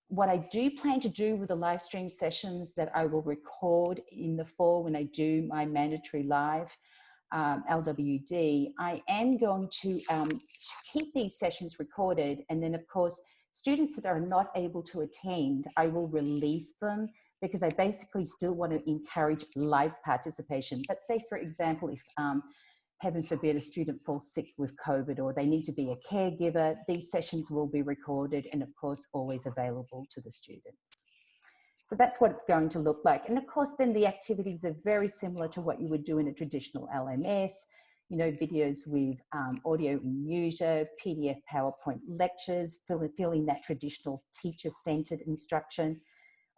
What I do plan to do with the live stream sessions that I will record in the fall when I do my mandatory live LWD, I am going to keep these sessions recorded, and then of course students that are not able to attend, I will release them because I basically still want to encourage live participation. But say for example, if heaven forbid a student falls sick with COVID or they need to be a caregiver, these sessions will be recorded and of course always available to the students. So that's what it's going to look like. And of course, then the activities are very similar to what you would do in a traditional LMS, you know, videos with audio in user, PDF, PowerPoint lectures, filling that traditional teacher-centered instruction.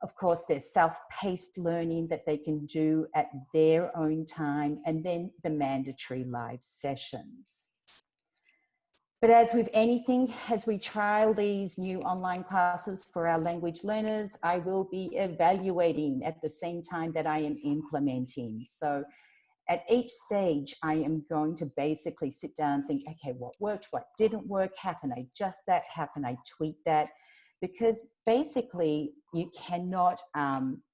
Of course, there's self-paced learning that they can do at their own time, and then the mandatory live sessions. But as with anything, as we trial these new online classes for our language learners, I will be evaluating at the same time that I am implementing. So at each stage, I am going to basically sit down and think, okay, what worked, what didn't work, how can I adjust that, how can I tweak that? Because basically you cannot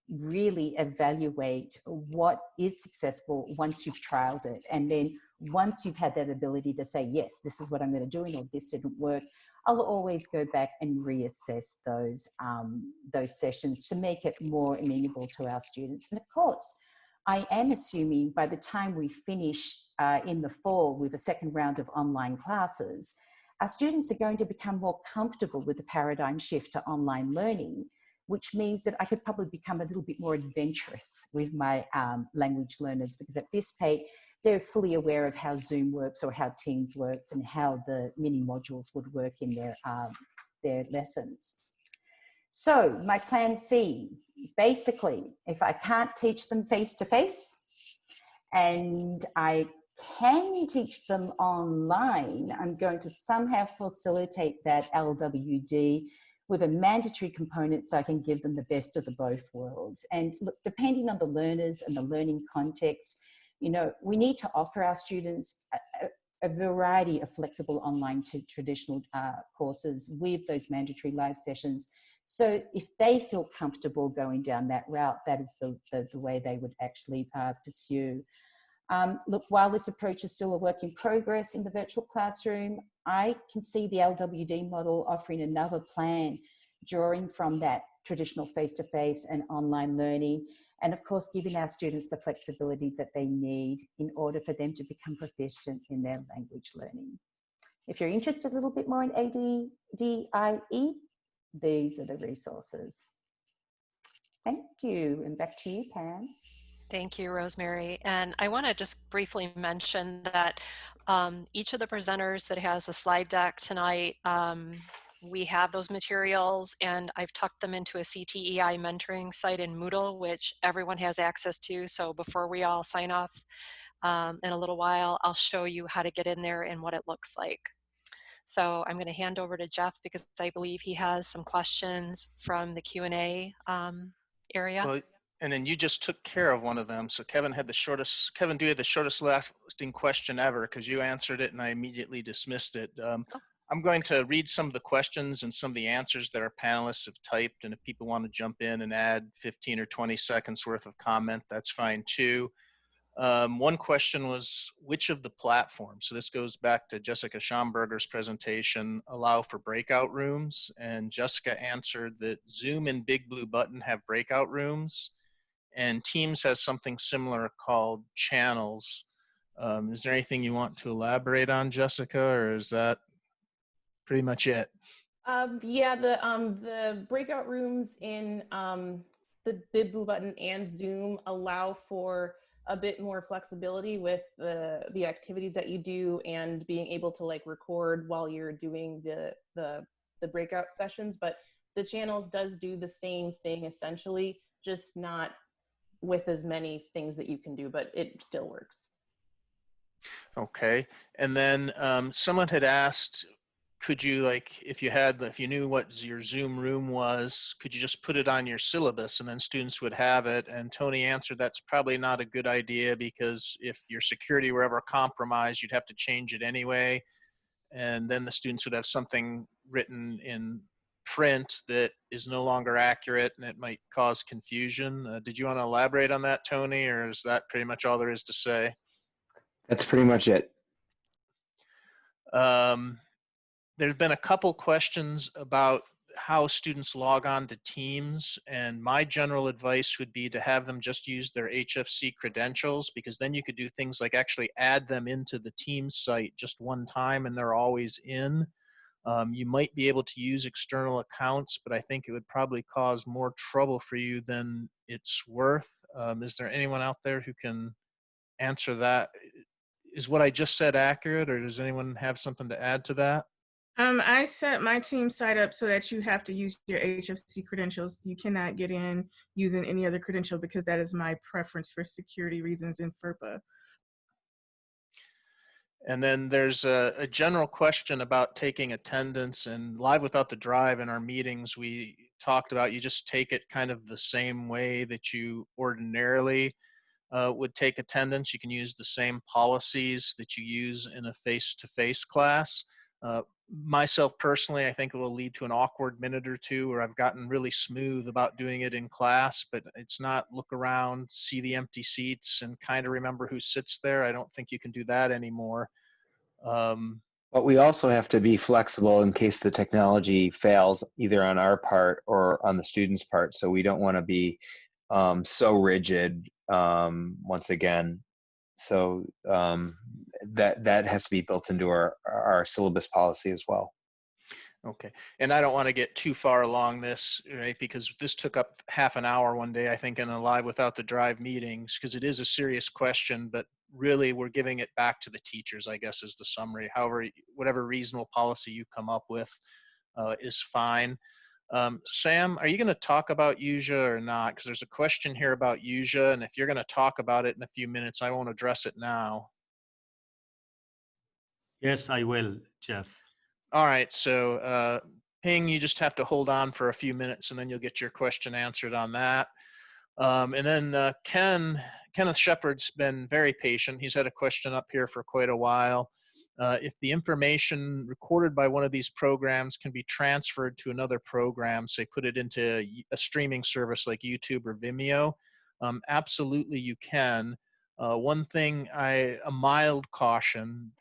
really evaluate what is successful once you've trialed it. And then once you've had that ability to say, yes, this is what I'm going to do, or this didn't work, I'll always go back and reassess those sessions to make it more amenable to our students. And of course, I am assuming by the time we finish in the fall with a second round of online classes, our students are going to become more comfortable with the paradigm shift to online learning, which means that I could probably become a little bit more adventurous with my language learners, because at this point, they're fully aware of how Zoom works or how Teams works and how the mini modules would work in their lessons. So my plan C, basically, if I can't teach them face-to-face and I can you teach them online? I'm going to somehow facilitate that LWD with a mandatory component so I can give them the best of the both worlds. And look, depending on the learners and the learning context, you know, we need to offer our students a variety of flexible online to traditional courses with those mandatory live sessions. So if they feel comfortable going down that route, that is the way they would actually pursue. Look, while this approach is still a work in progress in the virtual classroom, I can see the LWD model offering another plan, drawing from that traditional face-to-face and online learning, and of course, giving our students the flexibility that they need in order for them to become proficient in their language learning. If you're interested a little bit more in ADDIE, these are the resources. Thank you, and back to you, Pam. Thank you, Rosemary. And I want to just briefly mention that each of the presenters that has a slide deck tonight, we have those materials, and I've tucked them into a CTEI mentoring site in Moodle, which everyone has access to. So before we all sign off in a little while, I'll show you how to get in there and what it looks like. So I'm going to hand over to Jeff because I believe he has some questions from the Q&A area. Well, and then you just took care of one of them. So Kevin had the shortest, Kevin, do you have the shortest lasting question ever? Because you answered it and I immediately dismissed it. I'm going to read some of the questions and some of the answers that our panelists have typed. And if people want to jump in and add 15 or 20 seconds worth of comment, that's fine too. One question was, which of the platforms, so this goes back to Jessica Shamberger's presentation, allow for breakout rooms? And Jessica answered that Zoom and Big Blue Button have breakout rooms, and Teams has something similar called channels. Is there anything you want to elaborate on, Jessica, or is that pretty much it? Yeah, the breakout rooms in the Big Blue Button and Zoom allow for a bit more flexibility with the activities that you do and being able to like record while you're doing the breakout sessions. But the channels does do the same thing essentially, just not with as many things that you can do, but it still works. Okay, and then someone had asked, could you, like, if you knew what your Zoom room was, could you just put it on your syllabus and then students would have it? And Tony answered that's probably not a good idea, because if your security were ever compromised, you'd have to change it anyway. And then the students would have something written in print that is no longer accurate, and it might cause confusion. Did you want to elaborate on that, Tony, or is that pretty much all there is to say? That's pretty much it. There's been a couple questions about how students log on to Teams, and my general advice would be to have them just use their HFC credentials, because then you could do things like actually add them into the Teams site just one time and they're always in. You might be able to use external accounts, but I think it would probably cause more trouble for you than it's worth. Is there anyone out there who can answer that? Is what I just said accurate, or does anyone have something to add to that? I set my team site up so that you have to use your HFC credentials. You cannot get in using any other credential, because that is my preference for security reasons in FERPA. And then there's a general question about taking attendance, and Live Without the Drive in our meetings, we talked about you just take it kind of the same way that you ordinarily would take attendance. You can use the same policies that you use in a face-to-face class. Myself personally, I think it will lead to an awkward minute or two where I've gotten really smooth about doing it in class, but it's not look around, see the empty seats, and kind of remember who sits there. I don't think you can do that anymore. But we also have to be flexible in case the technology fails, either on our part or on the student's part. So we don't want to be so rigid once again. So that has to be built into our syllabus policy as well. Okay, and I don't want to get too far along this, right? Because this took up half an hour one day, I think, in a Live Without the Drive meetings, because it is a serious question, but really we're giving it back to the teachers, I guess, is the summary. However, whatever reasonable policy you come up with is fine. Sam, are you going to talk about USIA or not? Because there's a question here about USIA, and if you're going to talk about it in a few minutes, I won't address it now. Yes, I will, Jeff. All right, so Ping, you just have to hold on for a few minutes and then you'll get your question answered on that. And then Kenneth Shepard's been very patient. He's had a question up here for quite a while. If the information recorded by one of these programs can be transferred to another program, say put it into a streaming service like YouTube or Vimeo, absolutely you can. One thing, a mild caution,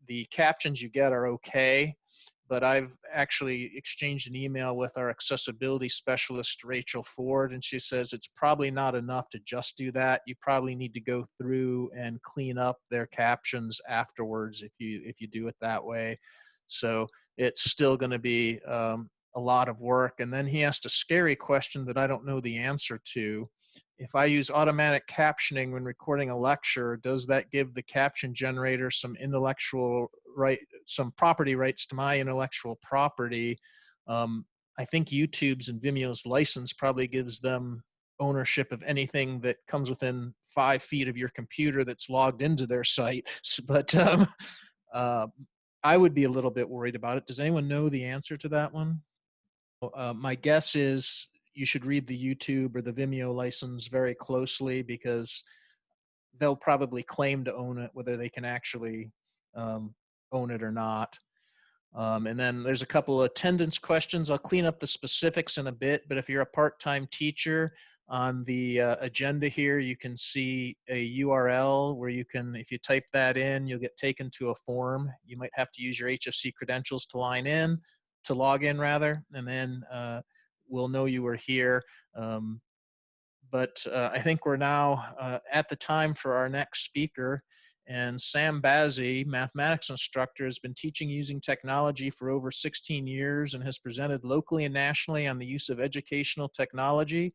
the captions you get are okay, but I've actually exchanged an email with our accessibility specialist, Rachel Ford, and she says it's probably not enough to just do that. You probably need to go through and clean up their captions afterwards if you do it that way. So it's still going to be a lot of work. And then he asked a scary question that I don't know the answer to. If I use automatic captioning when recording a lecture, does that give the caption generator some some property rights to my intellectual property? I think YouTube's and Vimeo's license probably gives them ownership of anything that comes within 5 feet of your computer that's logged into their site. But I would be a little bit worried about it. Does anyone know the answer to that one? My guess is you should read the YouTube or the Vimeo license very closely because they'll probably claim to own it, whether they can actually own it or not. And then there's a couple of attendance questions. I'll clean up the specifics in a bit, but if you're a part-time teacher, on the agenda here, you can see a URL where you can, if you type that in, you'll get taken to a form. You might have to use your HFC credentials to log in, and then we'll know you were here. But I think we're now at the time for our next speaker. And Sam Bazzi, mathematics instructor, has been teaching using technology for over 16 years and has presented locally and nationally on the use of educational technology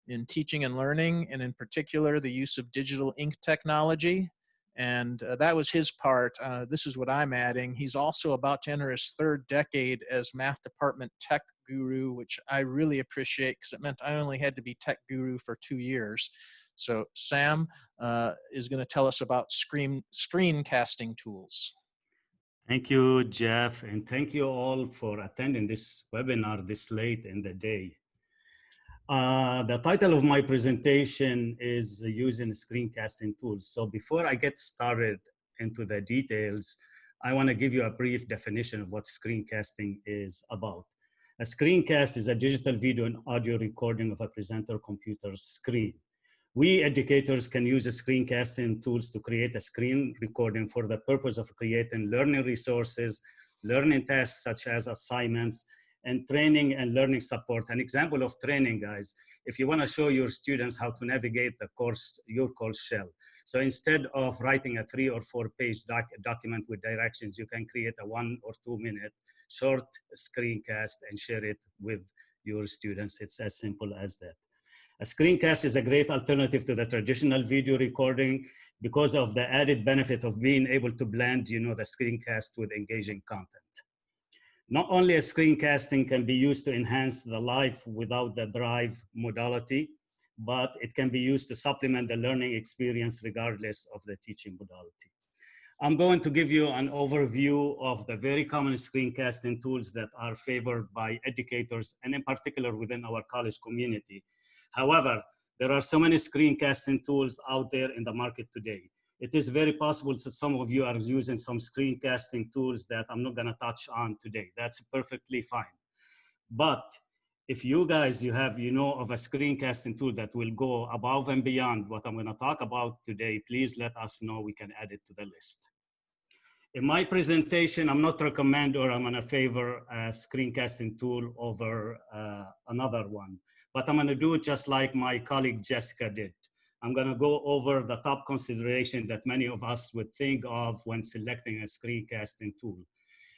in teaching and learning, and in particular, the use of digital ink technology. And that was his part. This is what I'm adding. He's also about to enter his 3rd decade as math department tech guru, which I really appreciate because it meant I only had to be tech guru for 2 years. So Sam is going to tell us about screencasting tools. Thank you, Jeff, and thank you all for attending this webinar this late in the day. The title of my presentation is using screencasting tools. So before I get started into the details, I want to give you a brief definition of what screencasting is about. A screencast is a digital video and audio recording of a presenter computer's screen. We educators can use screencasting tools to create a screen recording for the purpose of creating learning resources, learning tasks such as assignments, and training and learning support. An example of training, guys, if you want to show your students how to navigate the course, your course shell. So instead of writing a 3 or 4 page document with directions, you can create a 1 or 2 minute short screencast and share it with your students. It's as simple as that. A screencast is a great alternative to the traditional video recording because of the added benefit of being able to blend, the screencast with engaging content. Not only a screencasting can be used to enhance the live without the drive modality, but it can be used to supplement the learning experience regardless of the teaching modality. I'm going to give you an overview of the very common screencasting tools that are favored by educators and in particular within our college community. However, there are so many screencasting tools out there in the market today. It is very possible that some of you are using some screencasting tools that I'm not gonna touch on today. That's perfectly fine. But if you guys, you know of a screencasting tool that will go above and beyond what I'm gonna talk about today, please let us know, we can add it to the list. In my presentation, I'm not recommend or I'm gonna favor a screencasting tool over another one, but I'm gonna do it just like my colleague Jessica did. I'm gonna go over the top consideration that many of us would think of when selecting a screencasting tool.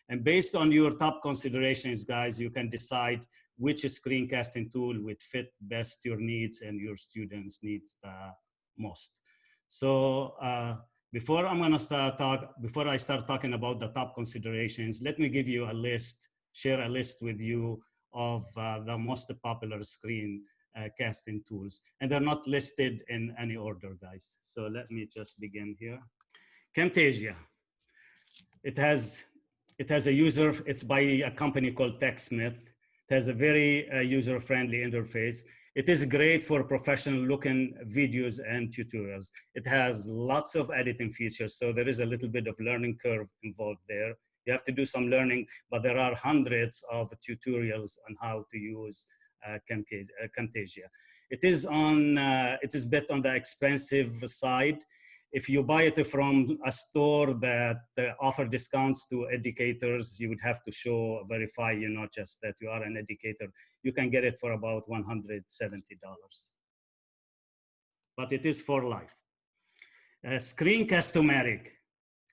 And based on your top considerations, guys, you can decide which screencasting tool would fit best your needs and your students' needs the most. So before I start talking about the top considerations, let me give you a list, share a list with you of the most popular screencasting tools. And they're not listed in any order, guys. So let me just begin here. Camtasia. It has a user, it's by a company called TechSmith. It has a very user-friendly interface. It is great for professional-looking videos and tutorials. It has lots of editing features, so there is a little bit of learning curve involved there. You have to do some learning, but there are hundreds of tutorials on how to use Camtasia. It is bet on the expensive side. If you buy it from a store that offer discounts to educators, you would have to verify, not just that you are an educator. You can get it for about $170. But it is for life. Screencast-O-Matic.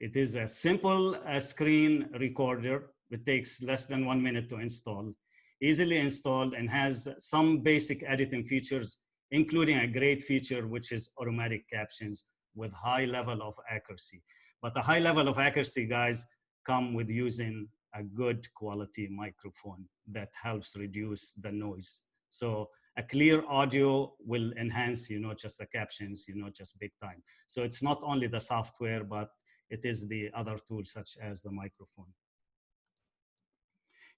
It is a simple screen recorder. It takes less than 1 minute to install, easily installed, and has some basic editing features, including a great feature, which is automatic captions with high level of accuracy. But the high level of accuracy, guys, come with using a good quality microphone that helps reduce the noise. So a clear audio will enhance, just the captions, just big time. So it's not only the software, but it is the other tools such as the microphone.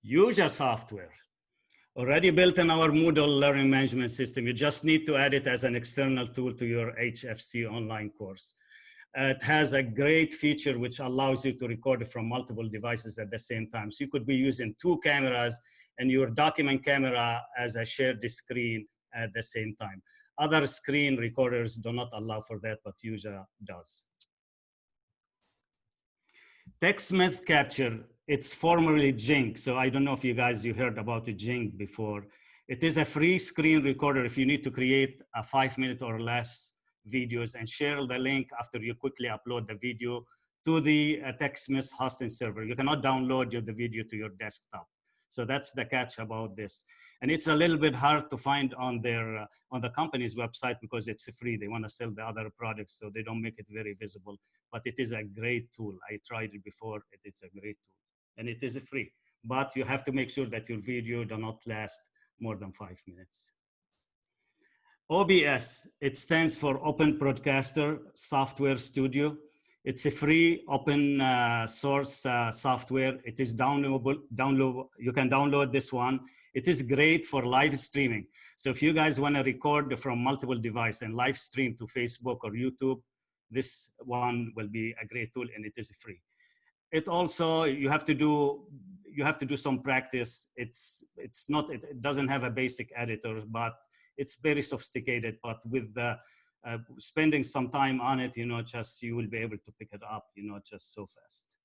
Yuja software, already built in our Moodle learning management system. You just need to add it as an external tool to your HFC online course. It has a great feature which allows you to record from multiple devices at the same time. So you could be using 2 cameras and your document camera as a shared screen at the same time. Other screen recorders do not allow for that, but Yuja does. TechSmith Capture, it's formerly Jink. So I don't know if you heard about the Jink before. It is a free screen recorder if you need to create a 5-minute or less videos and share the link after you quickly upload the video to the TechSmith hosting server. You cannot download the video to your desktop. So that's the catch about this. And it's a little bit hard to find on their on the company's website because it's free. They want to sell the other products, so they don't make it very visible. But it is a great tool. I tried it before. It's a great tool. And it is free. But you have to make sure that your video does not last more than 5 minutes. OBS, it stands for Open Broadcaster Software Studio. It's a free open source software. It is downloadable. You can download this one. It is great for live streaming. So if you guys want to record from multiple devices and live stream to Facebook or YouTube, this one will be a great tool, and it is free. It also, you have to do some practice. It doesn't have a basic editor, but it's very sophisticated. But with the spending some time on it, you will be able to pick it up, just so fast.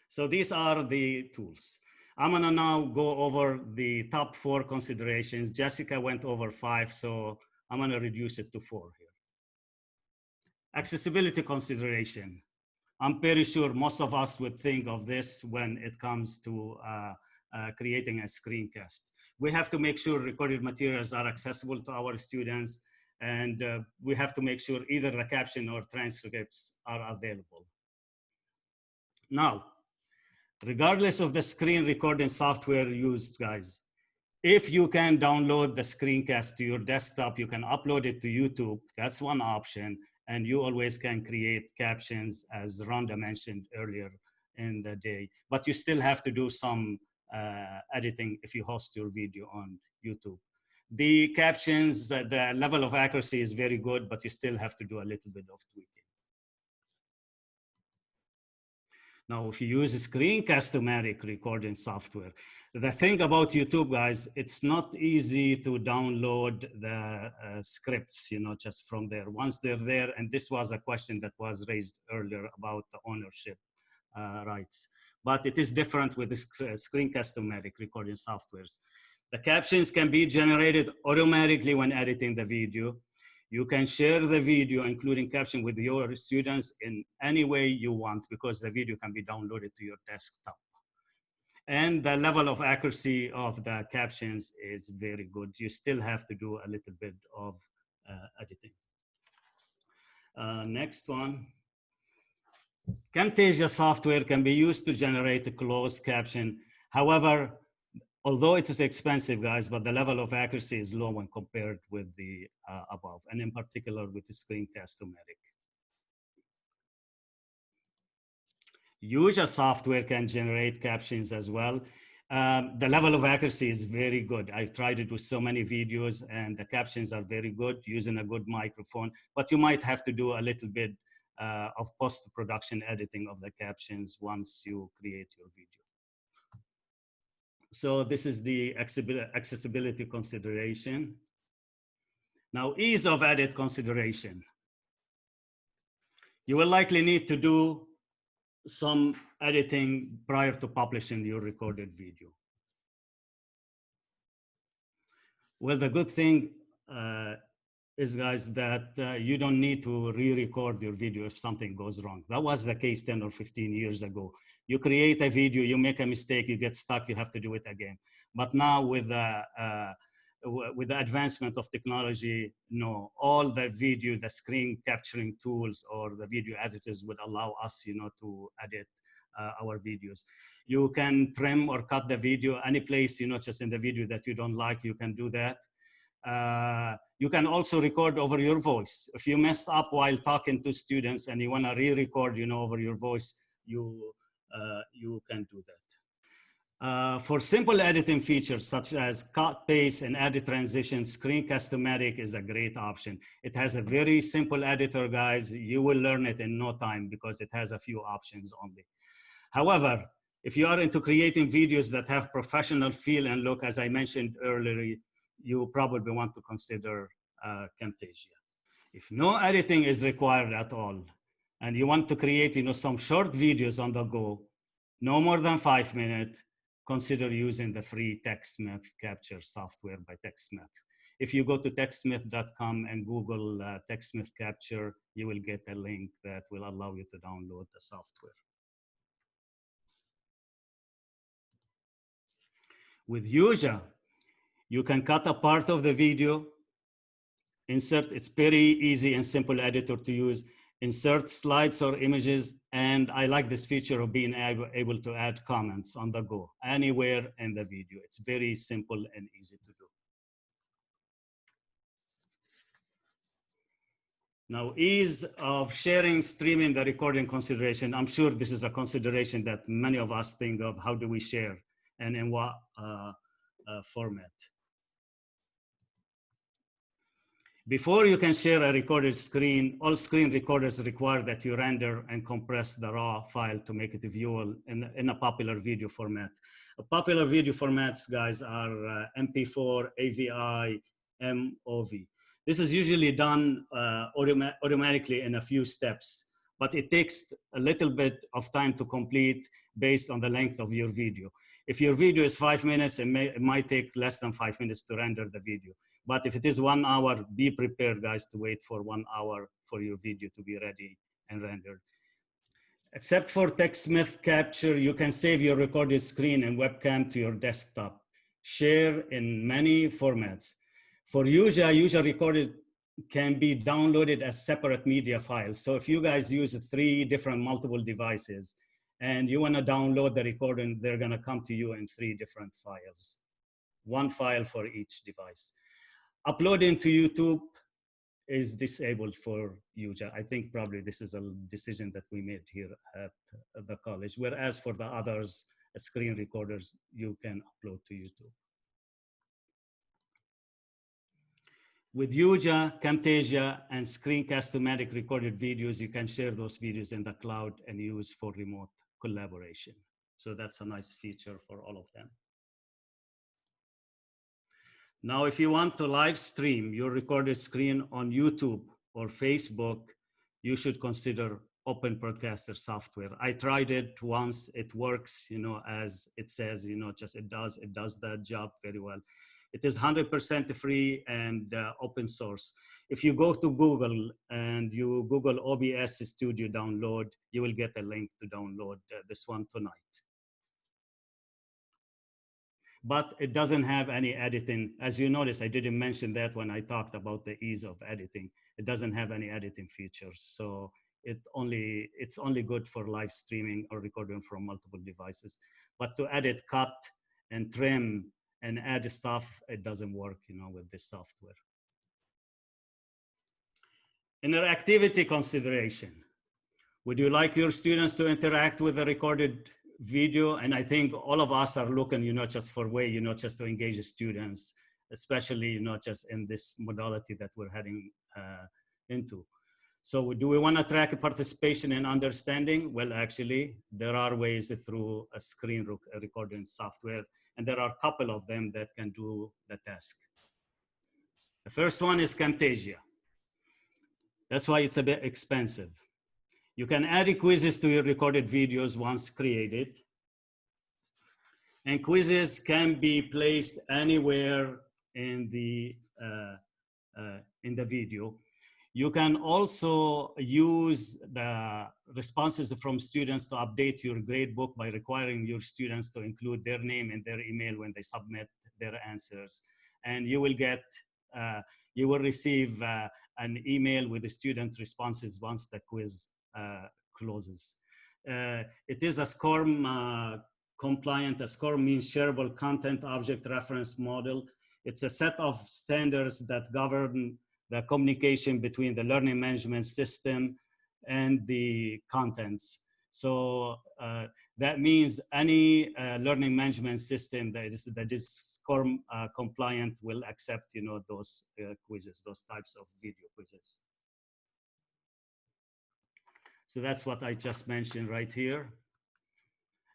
So these are the tools. I'm gonna now go over the top 4 considerations. Jessica went over 5, so I'm gonna reduce it to 4 here. Accessibility consideration. I'm pretty sure most of us would think of this when it comes to creating a screencast. We have to make sure recorded materials are accessible to our students, and we have to make sure either the caption or transcripts are available. Now, regardless of the screen recording software used, guys, if you can download the screencast to your desktop, you can upload it to YouTube. That's one option. And you always can create captions, as Rhonda mentioned earlier in the day. But you still have to do some editing if you host your video on YouTube. The captions, the level of accuracy is very good, but you still have to do a little bit of tweaking. Now, if you use a Screencast-O-Matic recording software, the thing about YouTube, guys, it's not easy to download the scripts, just from there. Once they're there, and this was a question that was raised earlier about the ownership rights. But it is different with the Screencast-O-Matic recording softwares. The captions can be generated automatically when editing the video. You can share the video, including caption, with your students in any way you want, because the video can be downloaded to your desktop. And the level of accuracy of the captions is very good. You still have to do a little bit of editing. Next one. Camtasia software can be used to generate a closed caption. However, although it is expensive, guys, but the level of accuracy is low when compared with the above, and in particular with the Screencast-O-Matic. Usual software can generate captions as well. The level of accuracy is very good. I've tried it with so many videos and the captions are very good using a good microphone, but you might have to do a little bit of post-production editing of the captions once you create your video. So this is the accessibility consideration. Now, ease of edit consideration. You will likely need to do some editing prior to publishing your recorded video. Well, the good thing is, guys, that you don't need to re-record your video if something goes wrong. That was the case 10 or 15 years ago. You create a video, you make a mistake, you get stuck, you have to do it again. But now with the advancement of technology, no, all the video, the screen capturing tools or the video editors would allow us, to edit our videos. You can trim or cut the video any place, just in the video that you don't like, you can do that. You can also record over your voice. If you messed up while talking to students and you want to re-record, over your voice, you can do that. For simple editing features such as cut, paste, and edit transitions, Screencast-O-Matic is a great option. It has a very simple editor, guys. You will learn it in no time because it has a few options only. However, if you are into creating videos that have professional feel and look, as I mentioned earlier, you probably want to consider Camtasia. If no editing is required at all, and you want to create some short videos on the go, no more than 5 minutes, consider using the free TechSmith capture software by TechSmith. If you go to techsmith.com and Google TechSmith capture, you will get a link that will allow you to download the software. With Yuja, you can cut a part of the video, insert, it's very easy and simple editor to use, insert slides or images, and I like this feature of being able to add comments on the go, anywhere in the video. It's very simple and easy to do. Now, ease of sharing, streaming, the recording consideration. I'm sure this is a consideration that many of us think of. How do we share and in what format? Before you can share a recorded screen, all screen recorders require that you render and compress the raw file to make it viewable in a popular video format. Popular video formats, guys, are MP4, AVI, MOV. This is usually done automatically in a few steps, but it takes a little bit of time to complete based on the length of your video. If your video is 5 minutes, it might take less than 5 minutes to render the video. But if it is 1 hour, be prepared, guys, to wait for 1 hour for your video to be ready and rendered. Except for TechSmith capture, you can save your recorded screen and webcam to your desktop. Share in many formats. For Yuja recorded can be downloaded as separate media files. So if you guys use 3 different multiple devices and you want to download the recording, they're going to come to you in 3 different files. 1 file for each device. Uploading to YouTube is disabled for Yuja. I think probably this is a decision that we made here at the college, whereas for the others, screen recorders, you can upload to YouTube. With Yuja, Camtasia, and Screencast-O-Matic recorded videos, you can share those videos in the cloud and use for remote collaboration. So that's a nice feature for all of them. Now, if you want to live stream your recorded screen on YouTube or Facebook, you should consider Open Broadcaster software. I tried it once, it works, as it says, just it does the job very well. It is 100% free and open source. If you go to Google and you Google OBS Studio download, you will get a link to download this one tonight. But it doesn't have any editing. As you notice, I didn't mention that when I talked about the ease of editing. It doesn't have any editing features. So it's only good for live streaming or recording from multiple devices. But to edit, cut, and trim, and add stuff, it doesn't work, with this software. Interactivity consideration. Would you like your students to interact with the recorded video? And I think all of us are looking, just for way, just to engage the students, especially, just in this modality that we're heading into. So do we want to track participation and understanding? Well, actually, there are ways through a screen recording software, and there are a couple of them that can do the task. The first one is Camtasia. That's why it's a bit expensive. You can add quizzes to your recorded videos once created. And quizzes can be placed anywhere in the video. You can also use the responses from students to update your gradebook by requiring your students to include their name and their email when they submit their answers. And you will get, you will receive an email with the student responses once the quiz closes. It is a SCORM compliant. A SCORM means shareable content object reference model. It's a set of standards that govern the communication between the learning management system and the contents. So that means any learning management system that is SCORM compliant will accept, those quizzes, those types of video quizzes. So that's what I just mentioned right here.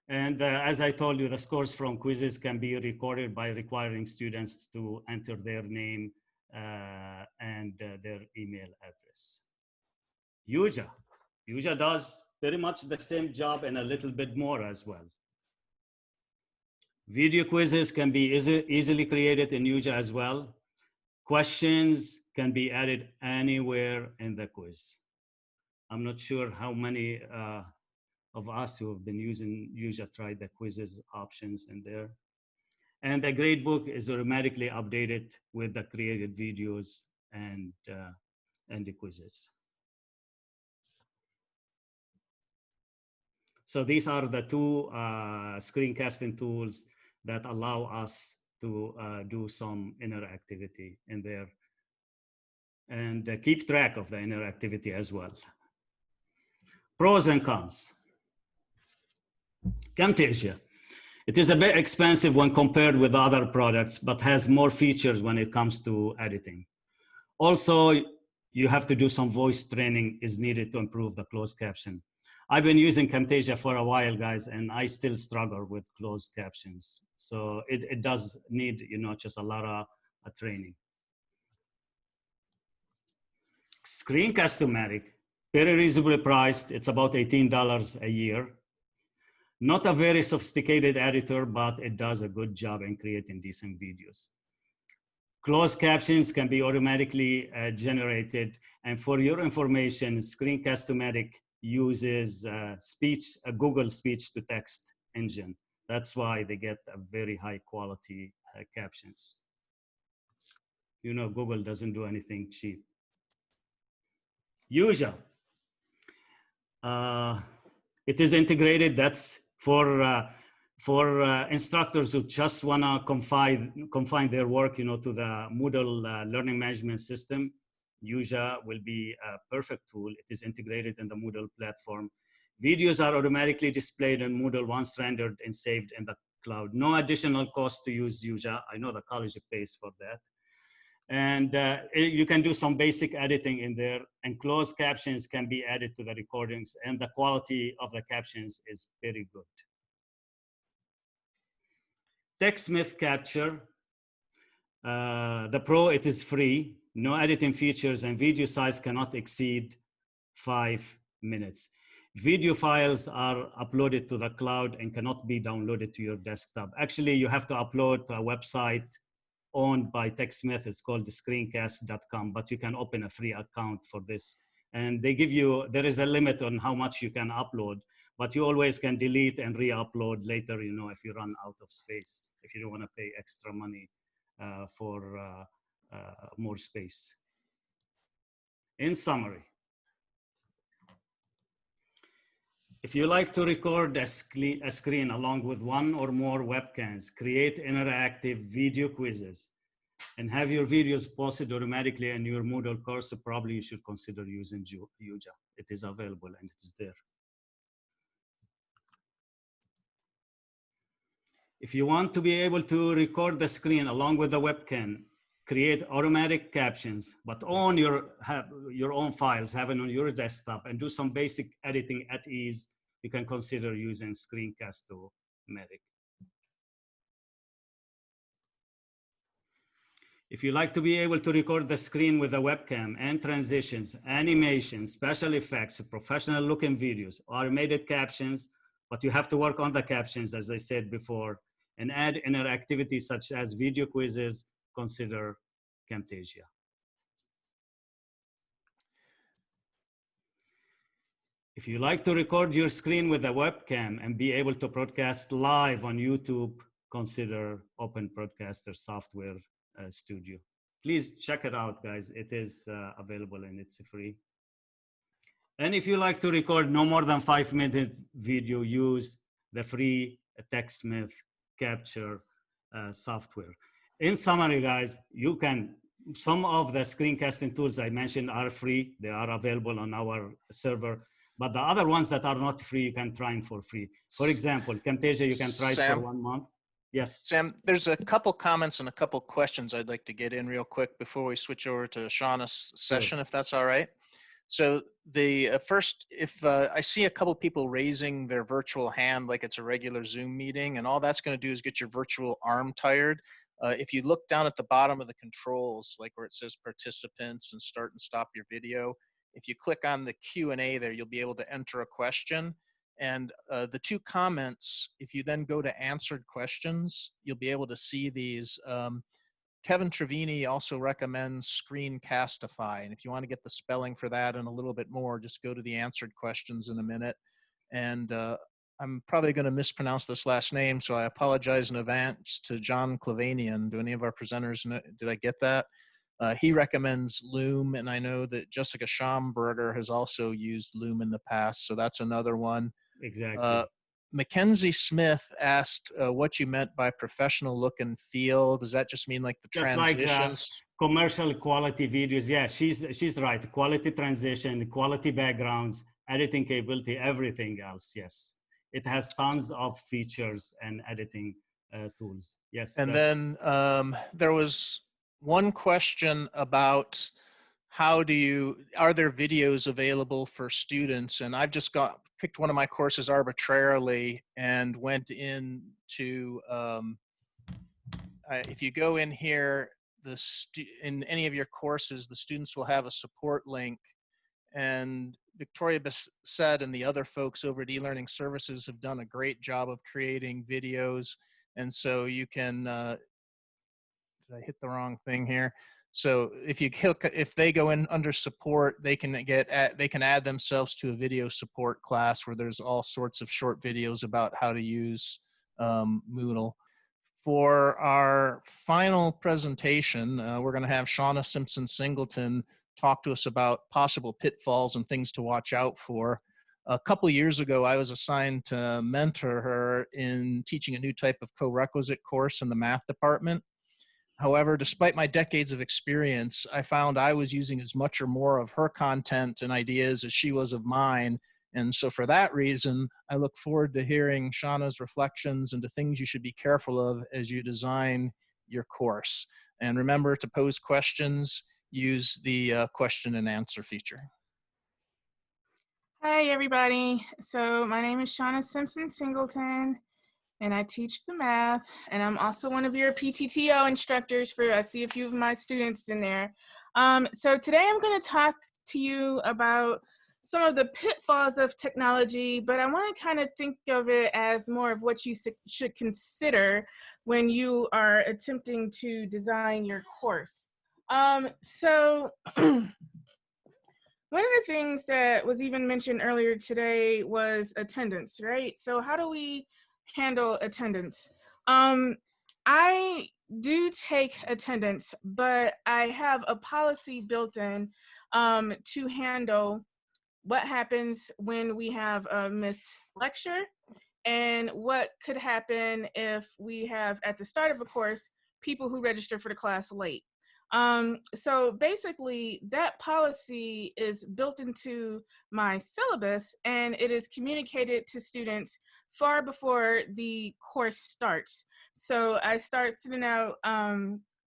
And as I told you, the scores from quizzes can be recorded by requiring students to enter their name and their email address. Yuja does very much the same job and a little bit more as well. Video quizzes can be easily created in Yuja as well. Questions can be added anywhere in the quiz. I'm not sure how many of us who have been using Yuja tried the quizzes options in there. And the gradebook is automatically updated with the created videos and the quizzes. So these are the two screencasting tools that allow us to do some interactivity in there and keep track of the interactivity as well. Pros and cons. Camtasia. It is a bit expensive when compared with other products, but has more features when it comes to editing. Also, you have to do some voice training is needed to improve the closed caption. I've been using Camtasia for a while, guys, and I still struggle with closed captions. So it does need, just a lot of training. Screencast-O-Matic, very reasonably priced. It's about $18 a year. Not a very sophisticated editor, but it does a good job in creating decent videos. Closed captions can be automatically generated. And for your information, Screencast-O-Matic uses a Google speech-to-text engine. That's why they get a very high quality captions. Google doesn't do anything cheap. Yuja. It is integrated. That's for instructors who just want to confine their work, to the Moodle learning management system. Yuja will be a perfect tool. It is integrated in the Moodle platform. Videos are automatically displayed in Moodle once rendered and saved in the cloud. No additional cost to use Yuja. I know the college pays for that. And you can do some basic editing in there, and closed captions can be added to the recordings, and the quality of the captions is very good. TechSmith Capture, the Pro, it is free, no editing features, and video size cannot exceed 5 minutes. Video files are uploaded to the cloud and cannot be downloaded to your desktop. Actually, you have to upload to a website owned by TechSmith. It's called screencast.com, but you can open a free account for this. And they give you, there is a limit on how much you can upload, but you always can delete and re-upload later, if you run out of space, if you don't want to pay extra money for more space. In summary, if you like to record a screen along with one or more webcams, create interactive video quizzes, and have your videos posted automatically in your Moodle course, probably you should consider using Yuja. It is available and it is there. If you want to be able to record the screen along with the webcam, create automatic captions, but on have your own files, have it on your desktop, and do some basic editing at ease, you can consider using Screencast-O-Matic. If you like to be able to record the screen with a webcam and transitions, animations, special effects, professional looking videos, automated captions, but you have to work on the captions, as I said before, and add interactivity such as video quizzes, consider Camtasia. If you like to record your screen with a webcam and be able to broadcast live on YouTube, consider Open Broadcaster Software Studio. Please check it out, guys. It is available and it's free. And if you like to record no more than 5-minute video, use the free TechSmith Capture software. In summary, guys, you can, some of the screencasting tools I mentioned are free. They are available on our server. But the other ones that are not free, you can try them for free. For example, Camtasia, you can try it for 1 month. Yes. Sam, there's a couple comments and a couple questions I'd like to get in real quick before we switch over to Shanna's session, if that's all right. So the first, if I see a couple people raising their virtual hand like it's a regular Zoom meeting, and all that's going to do is get your virtual arm tired. If you look down at the bottom of the controls, like where it says participants and start and stop your video, if you click on the Q&A there, you'll be able to enter a question. And the 2 comments, if you then go to answered questions, you'll be able to see these. Kevin Trevini also recommends Screencastify. And if you want to get the spelling for that and a little bit more, just go to the answered questions in a minute. And I'm probably going to mispronounce this last name, so I apologize in advance to John Clavanian. Do any of our presenters know, did I get that? He recommends Loom, and I know that Jessica Shamberger has also used Loom in the past, so that's another one. Exactly. Mackenzie Smith asked what you meant by professional look and feel. Does that just mean like the just transitions? like commercial quality videos. Yeah, she's right. Quality transition, quality backgrounds, editing capability, everything else. Yes, it has tons of features and editing tools. Yes. And then there was one question about are there videos available for students? And I've just picked one of my courses arbitrarily and went into, if you go in here, in any of your courses, the students will have a support link. And Victoria Bassett and the other folks over at eLearning Services have done a great job of creating videos. And so you can, did I hit the wrong thing here? So if they go in under support, they can add themselves to a video support class where there's all sorts of short videos about how to use Moodle. For our final presentation, we're going to have Shanna Simpson-Singleton talk to us about possible pitfalls and things to watch out for. A couple of years ago, I was assigned to mentor her in teaching a new type of co-requisite course in the math department. However, despite my decades of experience, I found I was using as much or more of her content and ideas as she was of mine. And so for that reason, I look forward to hearing Shanna's reflections into things you should be careful of as you design your course. And remember to pose questions, use the question and answer feature. Hi, everybody. So my name is Shanna Simpson-Singleton, and I teach the math, and I'm also one of your PTTO instructors I see a few of my students in there. So today I'm going to talk to you about some of the pitfalls of technology, but I want to kind of think of it as more of what you should consider when you are attempting to design your course. So one of the things that was even mentioned earlier today was attendance, right? So how do we handle attendance? I do take attendance, but I have a policy built in to handle what happens when we have a missed lecture and what could happen if we have, at the start of a course, people who register for the class late. So basically that policy is built into my syllabus, and it is communicated to students far before the course starts. So I start sending out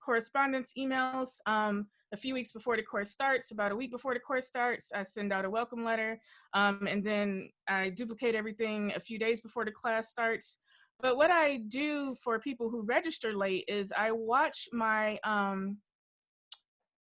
correspondence emails a few weeks before the course starts. About a week before the course starts, I send out a welcome letter, and then I duplicate everything a few days before the class starts. But what I do for people who register late is I watch my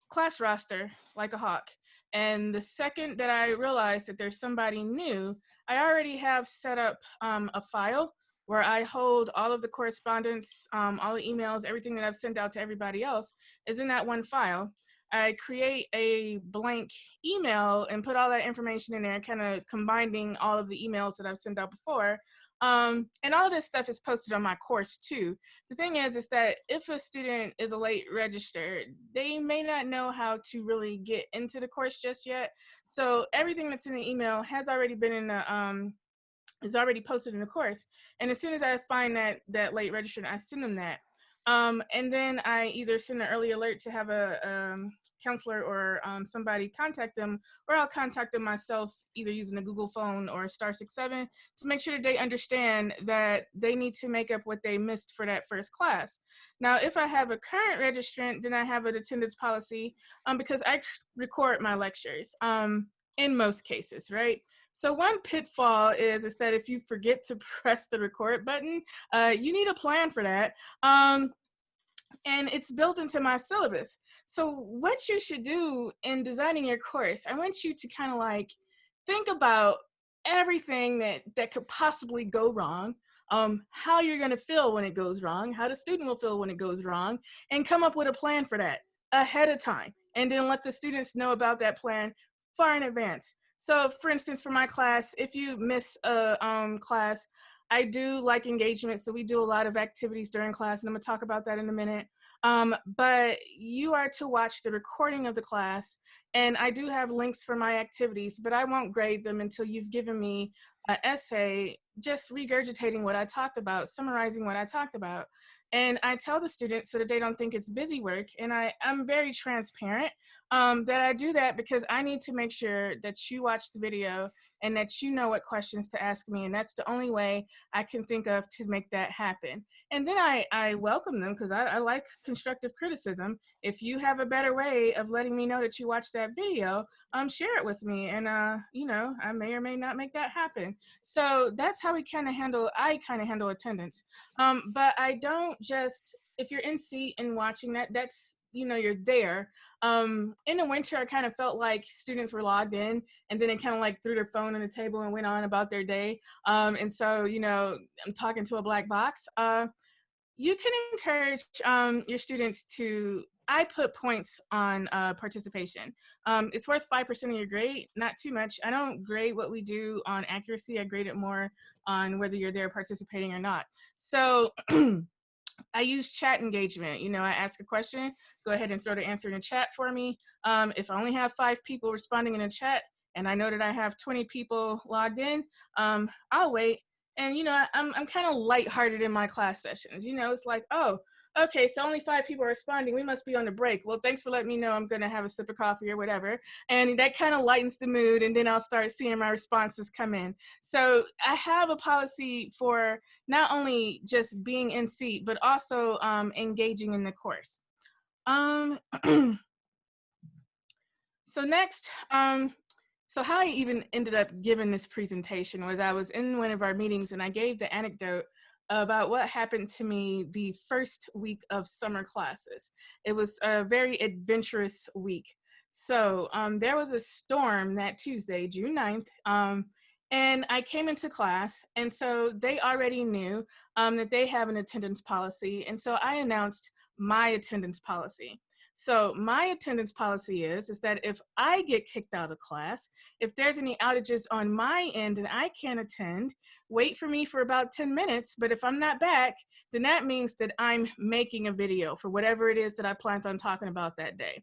class roster like a hawk. And the second that I realize that there's somebody new, I already have set up a file where I hold all of the correspondence, all the emails, everything that I've sent out to everybody else is in that one file. I create a blank email and put all that information in there, kind of combining all of the emails that I've sent out before. And all of this stuff is posted on my course too. The thing is that if a student is a late register, they may not know how to really get into the course just yet. So everything that's in the email has already been in the, is already posted in the course. And as soon as I find that late registrant, I send them that. And then I either send an early alert to have a counselor or somebody contact them, or I'll contact them myself, either using a Google phone or *67 to make sure that they understand that they need to make up what they missed for that first class. Now, if I have a current registrant, then I have an attendance policy because I record my lectures in most cases, right? So one pitfall is that if you forget to press the record button, you need a plan for that. And it's built into my syllabus. So what you should do in designing your course, I want you to kind of like think about everything that could possibly go wrong, how you're gonna feel when it goes wrong, how the student will feel when it goes wrong, and come up with a plan for that ahead of time. And then let the students know about that plan far in advance. So for instance, for my class, if you miss a class, I do like engagement. So we do a lot of activities during class, and I'm gonna talk about that in a minute. But you are to watch the recording of the class, and I do have links for my activities, but I won't grade them until you've given me an essay just regurgitating what I talked about, summarizing what I talked about. And I tell the students so that they don't think it's busy work. And I'm very transparent that I do that because I need to make sure that you watch the video and that you know what questions to ask me. And that's the only way I can think of to make that happen. And then I welcome them because I like constructive criticism. If you have a better way of letting me know that you watched that video, share it with me. And, you know, I may or may not make that happen. So that's how I kind of handle attendance. But I don't just, if you're in seat and watching that, that's, you know, you're there. In the winter, I kind of felt like students were logged in and then they kind of like threw their phone on the table and went on about their day. And so, you know, I'm talking to a black box. You can encourage your students to, I put points on participation. It's worth 5% of your grade, not too much. I don't grade what we do on accuracy. I grade it more on whether you're there participating or not. So I use chat engagement. You know, I ask a question, go ahead and throw the answer in the chat for me. If I only have 5 people responding in the chat and I know that I have 20 people logged in, I'll wait. And, you know, I'm kind of lighthearted in my class sessions. You know, it's like, oh, okay, so only 5 people are responding. We must be on the break. Well, thanks for letting me know. I'm going to have a sip of coffee or whatever. And that kind of lightens the mood. And then I'll start seeing my responses come in. So I have a policy for not only just being in seat, but also engaging in the course. So next, so how I even ended up giving this presentation was I was in one of our meetings and I gave the anecdote about what happened to me the first week of summer classes. It was a very adventurous week. So there was a storm that Tuesday, June 9th, and I came into class, and so they already knew that they have an attendance policy, and so I announced my attendance policy. So my attendance policy is that if I get kicked out of class, if there's any outages on my end and I can't attend, wait for me for about 10 minutes. But if I'm not back, then that means that I'm making a video for whatever it is that I planned on talking about that day.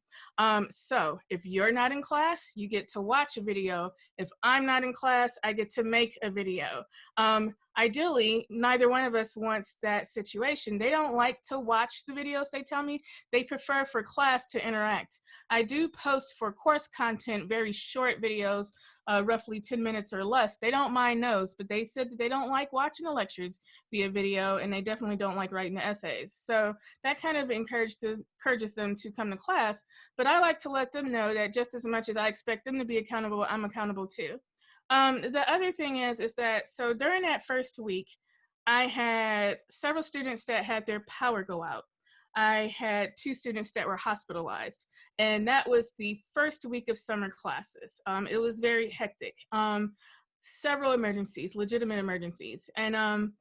So if you're not in class, you get to watch a video. If I'm not in class, I get to make a video. ideally, neither one of us wants that situation. They don't like to watch the videos, they tell me. They prefer for class to interact. I do post for course content very short videos, roughly 10 minutes or less. They don't mind those, but they said that they don't like watching the lectures via video, and they definitely don't like writing the essays. So that kind of encourages them to come to class, but I like to let them know that just as much as I expect them to be accountable, I'm accountable too. The other thing is that, so during that first week, I had several students that had their power go out. I had 2 students that were hospitalized, and that was the first week of summer classes. It was very hectic. Several emergencies, legitimate emergencies, and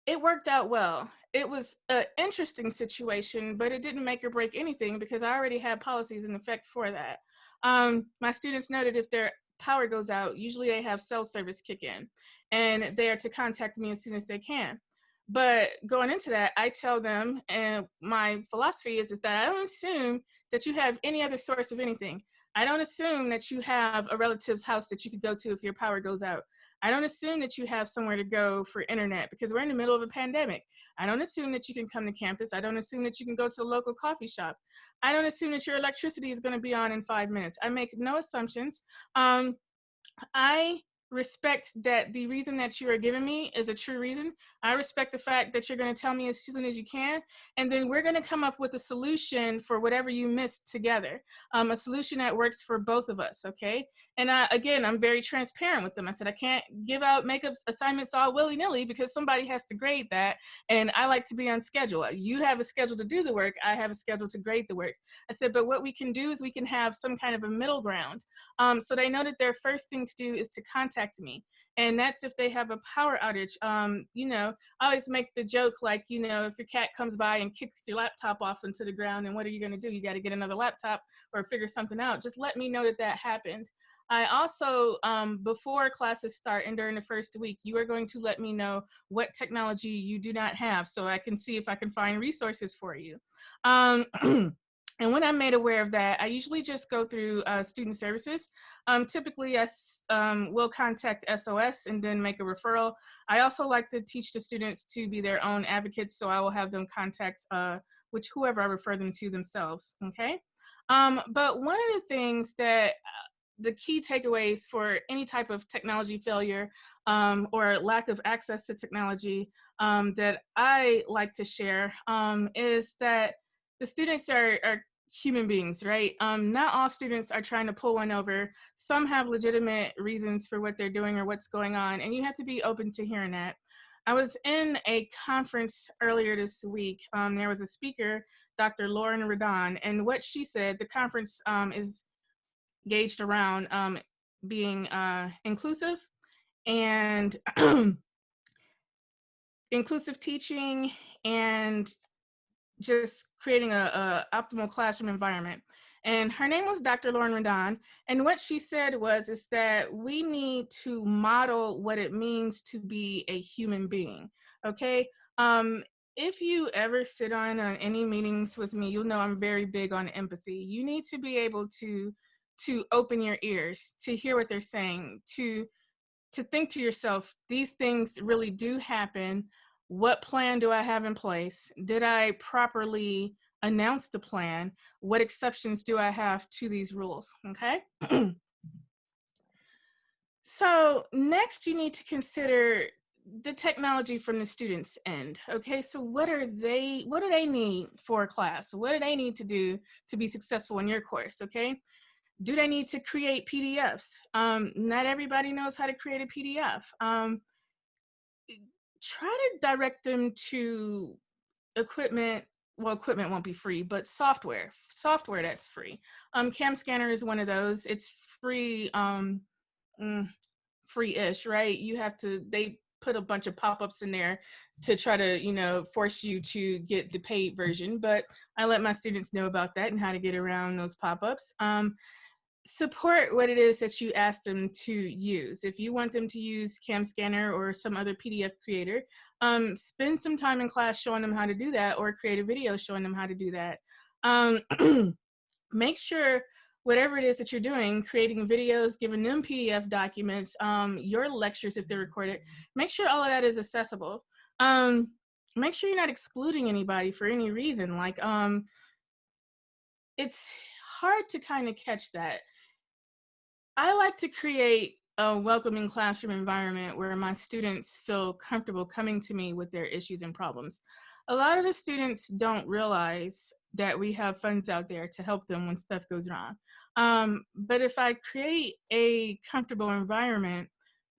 it worked out well. It was an interesting situation, but it didn't make or break anything because I already had policies in effect for that. My students noted if their power goes out, usually they have cell service kick in, and they are to contact me as soon as they can. But going into that, I tell them, and my philosophy is that I don't assume that you have any other source of anything. I don't assume that you have a relative's house that you could go to if your power goes out. I don't assume that you have somewhere to go for internet because we're in the middle of a pandemic. I don't assume that you can come to campus. I don't assume that you can go to a local coffee shop. I don't assume that your electricity is going to be on in 5 minutes. I make no assumptions. I respect that the reason that you are giving me is a true reason. I respect the fact that you're going to tell me as soon as you can, and then we're going to come up with a solution for whatever you missed together, a solution that works for both of us, okay? And again, I'm very transparent with them. I said I can't give out makeup assignments all willy-nilly because somebody has to grade that, and I like to be on schedule. You have a schedule to do the work, I have a schedule to grade the work. I said, but what we can do is we can have some kind of a middle ground. So they know that their first thing to do is to contact me. And that's if they have a power outage. You know, I always make the joke like, you know, if your cat comes by and kicks your laptop off into the ground, and what are you going to do? You got to get another laptop or figure something out. Just let me know that that happened. I also, before classes start and during the first week, you are going to let me know what technology you do not have so I can see if I can find resources for you. And when I'm made aware of that, I usually just go through student services. Typically, I will contact SOS and then make a referral. I also like to teach the students to be their own advocates, so I will have them contact whoever I refer them to themselves, okay? But one of the things that the key takeaways for any type of technology failure or lack of access to technology that I like to share is that the students are human beings, right? Not all students are trying to pull one over. Some have legitimate reasons for what they're doing or what's going on, and you have to be open to hearing that. I was in a conference earlier this week. There was a speaker, Dr. Lauren Radon, and what she said, the conference is gauged around being inclusive and inclusive teaching and just creating a optimal classroom environment. And her name was Dr. Lauren Radon. And what she said is that we need to model what it means to be a human being, okay? If you ever sit on any meetings with me, you'll know I'm very big on empathy. You need to be able to open your ears, to hear what they're saying, to think to yourself, these things really do happen. What plan do I have in place? Did I properly announce the plan? What exceptions do I have to these rules, okay? So next you need to consider the technology from the student's end, okay? So what do they need for a class? What do they need to do to be successful in your course, okay? Do they need to create PDFs? Not everybody knows how to create a PDF. Try to direct them to equipment. Well, equipment won't be free, but software that's free. Cam Scanner is one of those. It's free, free-ish, right? They put a bunch of pop-ups in there to try to, you know, force you to get the paid version, but I let my students know about that and how to get around those pop-ups. Support what it is that you ask them to use. If you want them to use Cam Scanner or some other PDF creator, spend some time in class showing them how to do that, or create a video showing them how to do that. Make sure whatever it is that you're doing, creating videos, giving them PDF documents, your lectures if they're recorded, make sure all of that is accessible. Make sure you're not excluding anybody for any reason. Like, it's hard to kind of catch that. I like to create a welcoming classroom environment where my students feel comfortable coming to me with their issues and problems. A lot of the students don't realize that we have funds out there to help them when stuff goes wrong. But if I create a comfortable environment,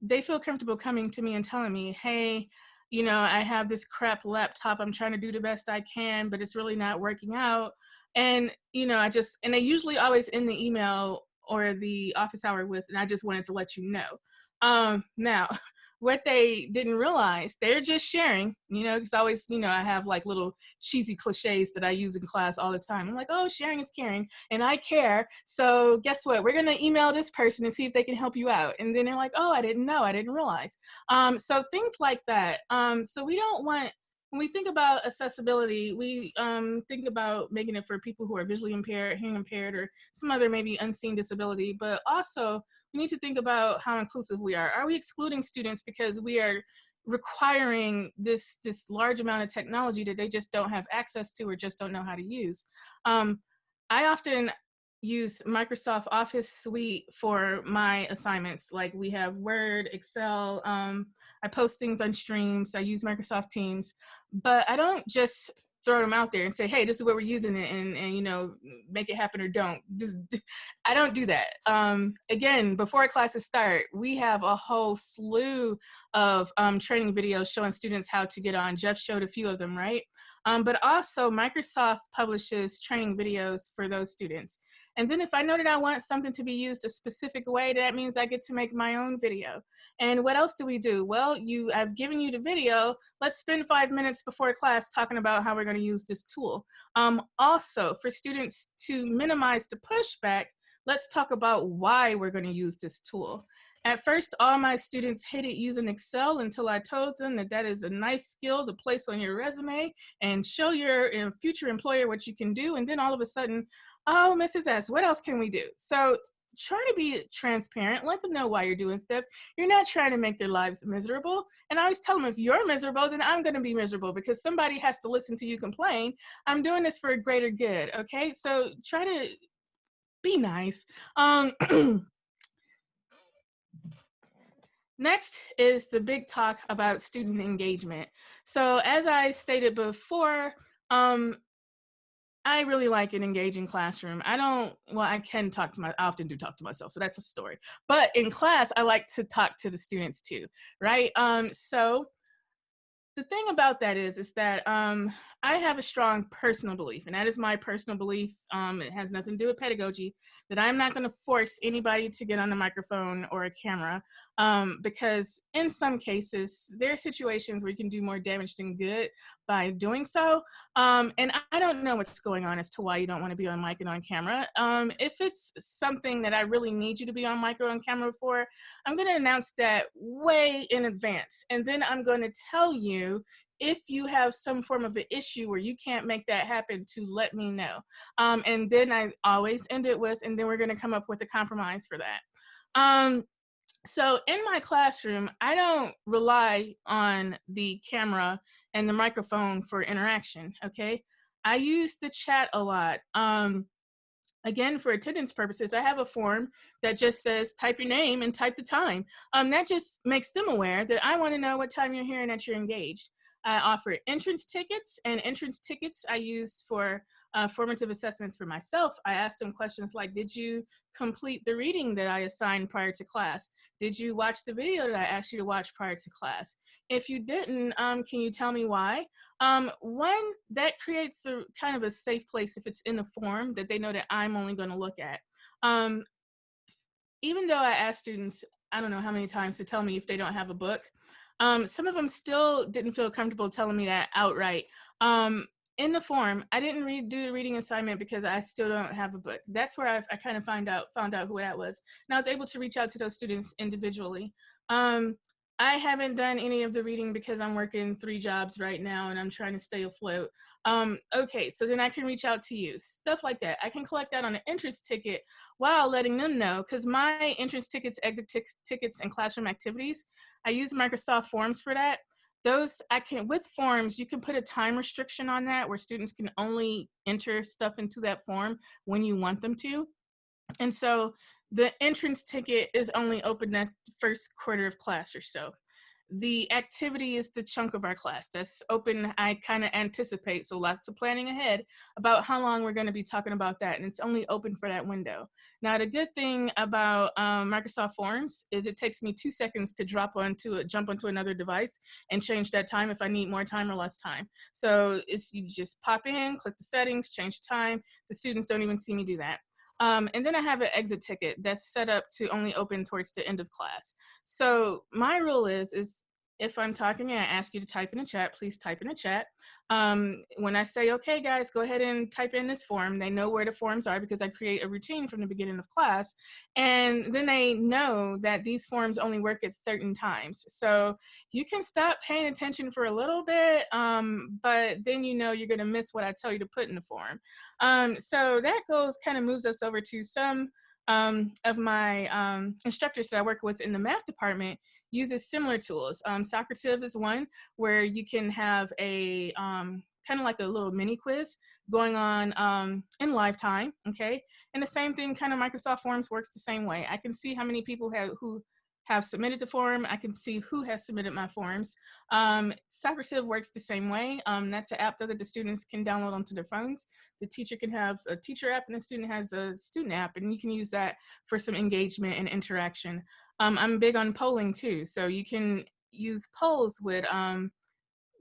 they feel comfortable coming to me and telling me, hey, you know, I have this crap laptop, I'm trying to do the best I can, but it's really not working out. And, you know, and they usually always end the email or the office hour with, and I just wanted to let you know. Now, what they didn't realize, they're just sharing, you know, because I always, you know, I have like little cheesy cliches that I use in class all the time. I'm like, oh, sharing is caring, and I care. So guess what? We're going to email this person and see if they can help you out. And then they're like, oh, I didn't know, I didn't realize. So things like that. So we don't want, when we think about accessibility, we think about making it for people who are visually impaired, hearing impaired, or some other maybe unseen disability, but also we need to think about how inclusive we are. Are we excluding students because we are requiring this large amount of technology that they just don't have access to or just don't know how to use? I often use Microsoft Office Suite for my assignments. Like we have Word, Excel, I post things on streams, I use Microsoft Teams, but I don't just throw them out there and say, hey, this is what we're using it, and you know, make it happen or don't. I don't do that. Again, before classes start, we have a whole slew of training videos showing students how to get on. Jeff showed a few of them, right? But also Microsoft publishes training videos for those students. And then if I know that I want something to be used a specific way, that means I get to make my own video. And what else do we do? Well, I've given you the video. Let's spend 5 minutes before class talking about how we're going to use this tool. Also, for students to minimize the pushback, let's talk about why we're going to use this tool. At first, all my students hated using Excel until I told them that that is a nice skill to place on your resume and show your future employer what you can do. And then all of a sudden, oh, Mrs. S, what else can we do? So try to be transparent. Let them know why you're doing stuff. You're not trying to make their lives miserable. And I always tell them, if you're miserable, then I'm going to be miserable because somebody has to listen to you complain. I'm doing this for a greater good, okay? So try to be nice. Next is the big talk about student engagement. So as I stated before, I really like an engaging classroom. I often do talk to myself, so that's a story. But in class, I like to talk to the students too, right? So the thing about that is that I have a strong personal belief, and that is my personal belief. It has nothing to do with pedagogy, that I'm not going to force anybody to get on a microphone or a camera, because in some cases, there are situations where you can do more damage than good by doing so. And I don't know what's going on as to why you don't want to be on mic and on camera. If it's something that I really need you to be on mic or on camera for, I'm going to announce that way in advance. And then I'm going to tell you, if you have some form of an issue where you can't make that happen, to let me know. And then I always end it with, and then we're going to come up with a compromise for that. So in my classroom, I don't rely on the camera and the microphone for interaction, okay? I use the chat a lot. Again, for attendance purposes, I have a form that just says, type your name and type the time. That just makes them aware that I want to know what time you're here and that you're engaged. I offer entrance tickets, and entrance tickets I use for formative assessments for myself. I asked them questions like, did you complete the reading that I assigned prior to class? Did you watch the video that I asked you to watch prior to class? If you didn't, can you tell me why? One, that creates a kind of a safe place if it's in the form that they know that I'm only going to look at. Even though I asked students, I don't know how many times, to tell me if they don't have a book, some of them still didn't feel comfortable telling me that outright. In the form, I didn't do the reading assignment because I still don't have a book. That's where I kind of found out who that was. And I was able to reach out to those students individually. I haven't done any of the reading because I'm working 3 jobs right now and I'm trying to stay afloat. Okay, so then I can reach out to you, stuff like that. I can collect that on an entrance ticket while letting them know, because my entrance tickets, exit tickets, and classroom activities, I use Microsoft Forms for that. Those I can, with forms, you can put a time restriction on that where students can only enter stuff into that form when you want them to. And so the entrance ticket is only open that first quarter of class or so. The activity is the chunk of our class that's open. I kind of anticipate, so lots of planning ahead about how long we're going to be talking about that, and it's only open for that window. Now, the good thing about Microsoft Forms is it takes me 2 seconds to jump onto another device and change that time if I need more time or less time. So it's, you just pop in, click the settings, change the time. The students don't even see me do that. And then I have an exit ticket that's set up to only open towards the end of class. So my rule is if I'm talking and I ask you to type in a chat, please type in a chat. When I say, okay, guys, go ahead and type in this form, they know where the forms are because I create a routine from the beginning of class. And then they know that these forms only work at certain times. So you can stop paying attention for a little bit, but then you know you're going to miss what I tell you to put in the form. So that kind of moves us over to some of my instructors that I work with in the math department uses similar tools. Socrative is one where you can have a kind of like a little mini quiz going on in live time, okay? And the same thing, kind of Microsoft Forms works the same way. I can see how many people who have submitted the form. I can see who has submitted my forms. Socrative works the same way. That's an app that the students can download onto their phones. The teacher can have a teacher app and the student has a student app, and you can use that for some engagement and interaction. I'm big on polling too. So you can use polls with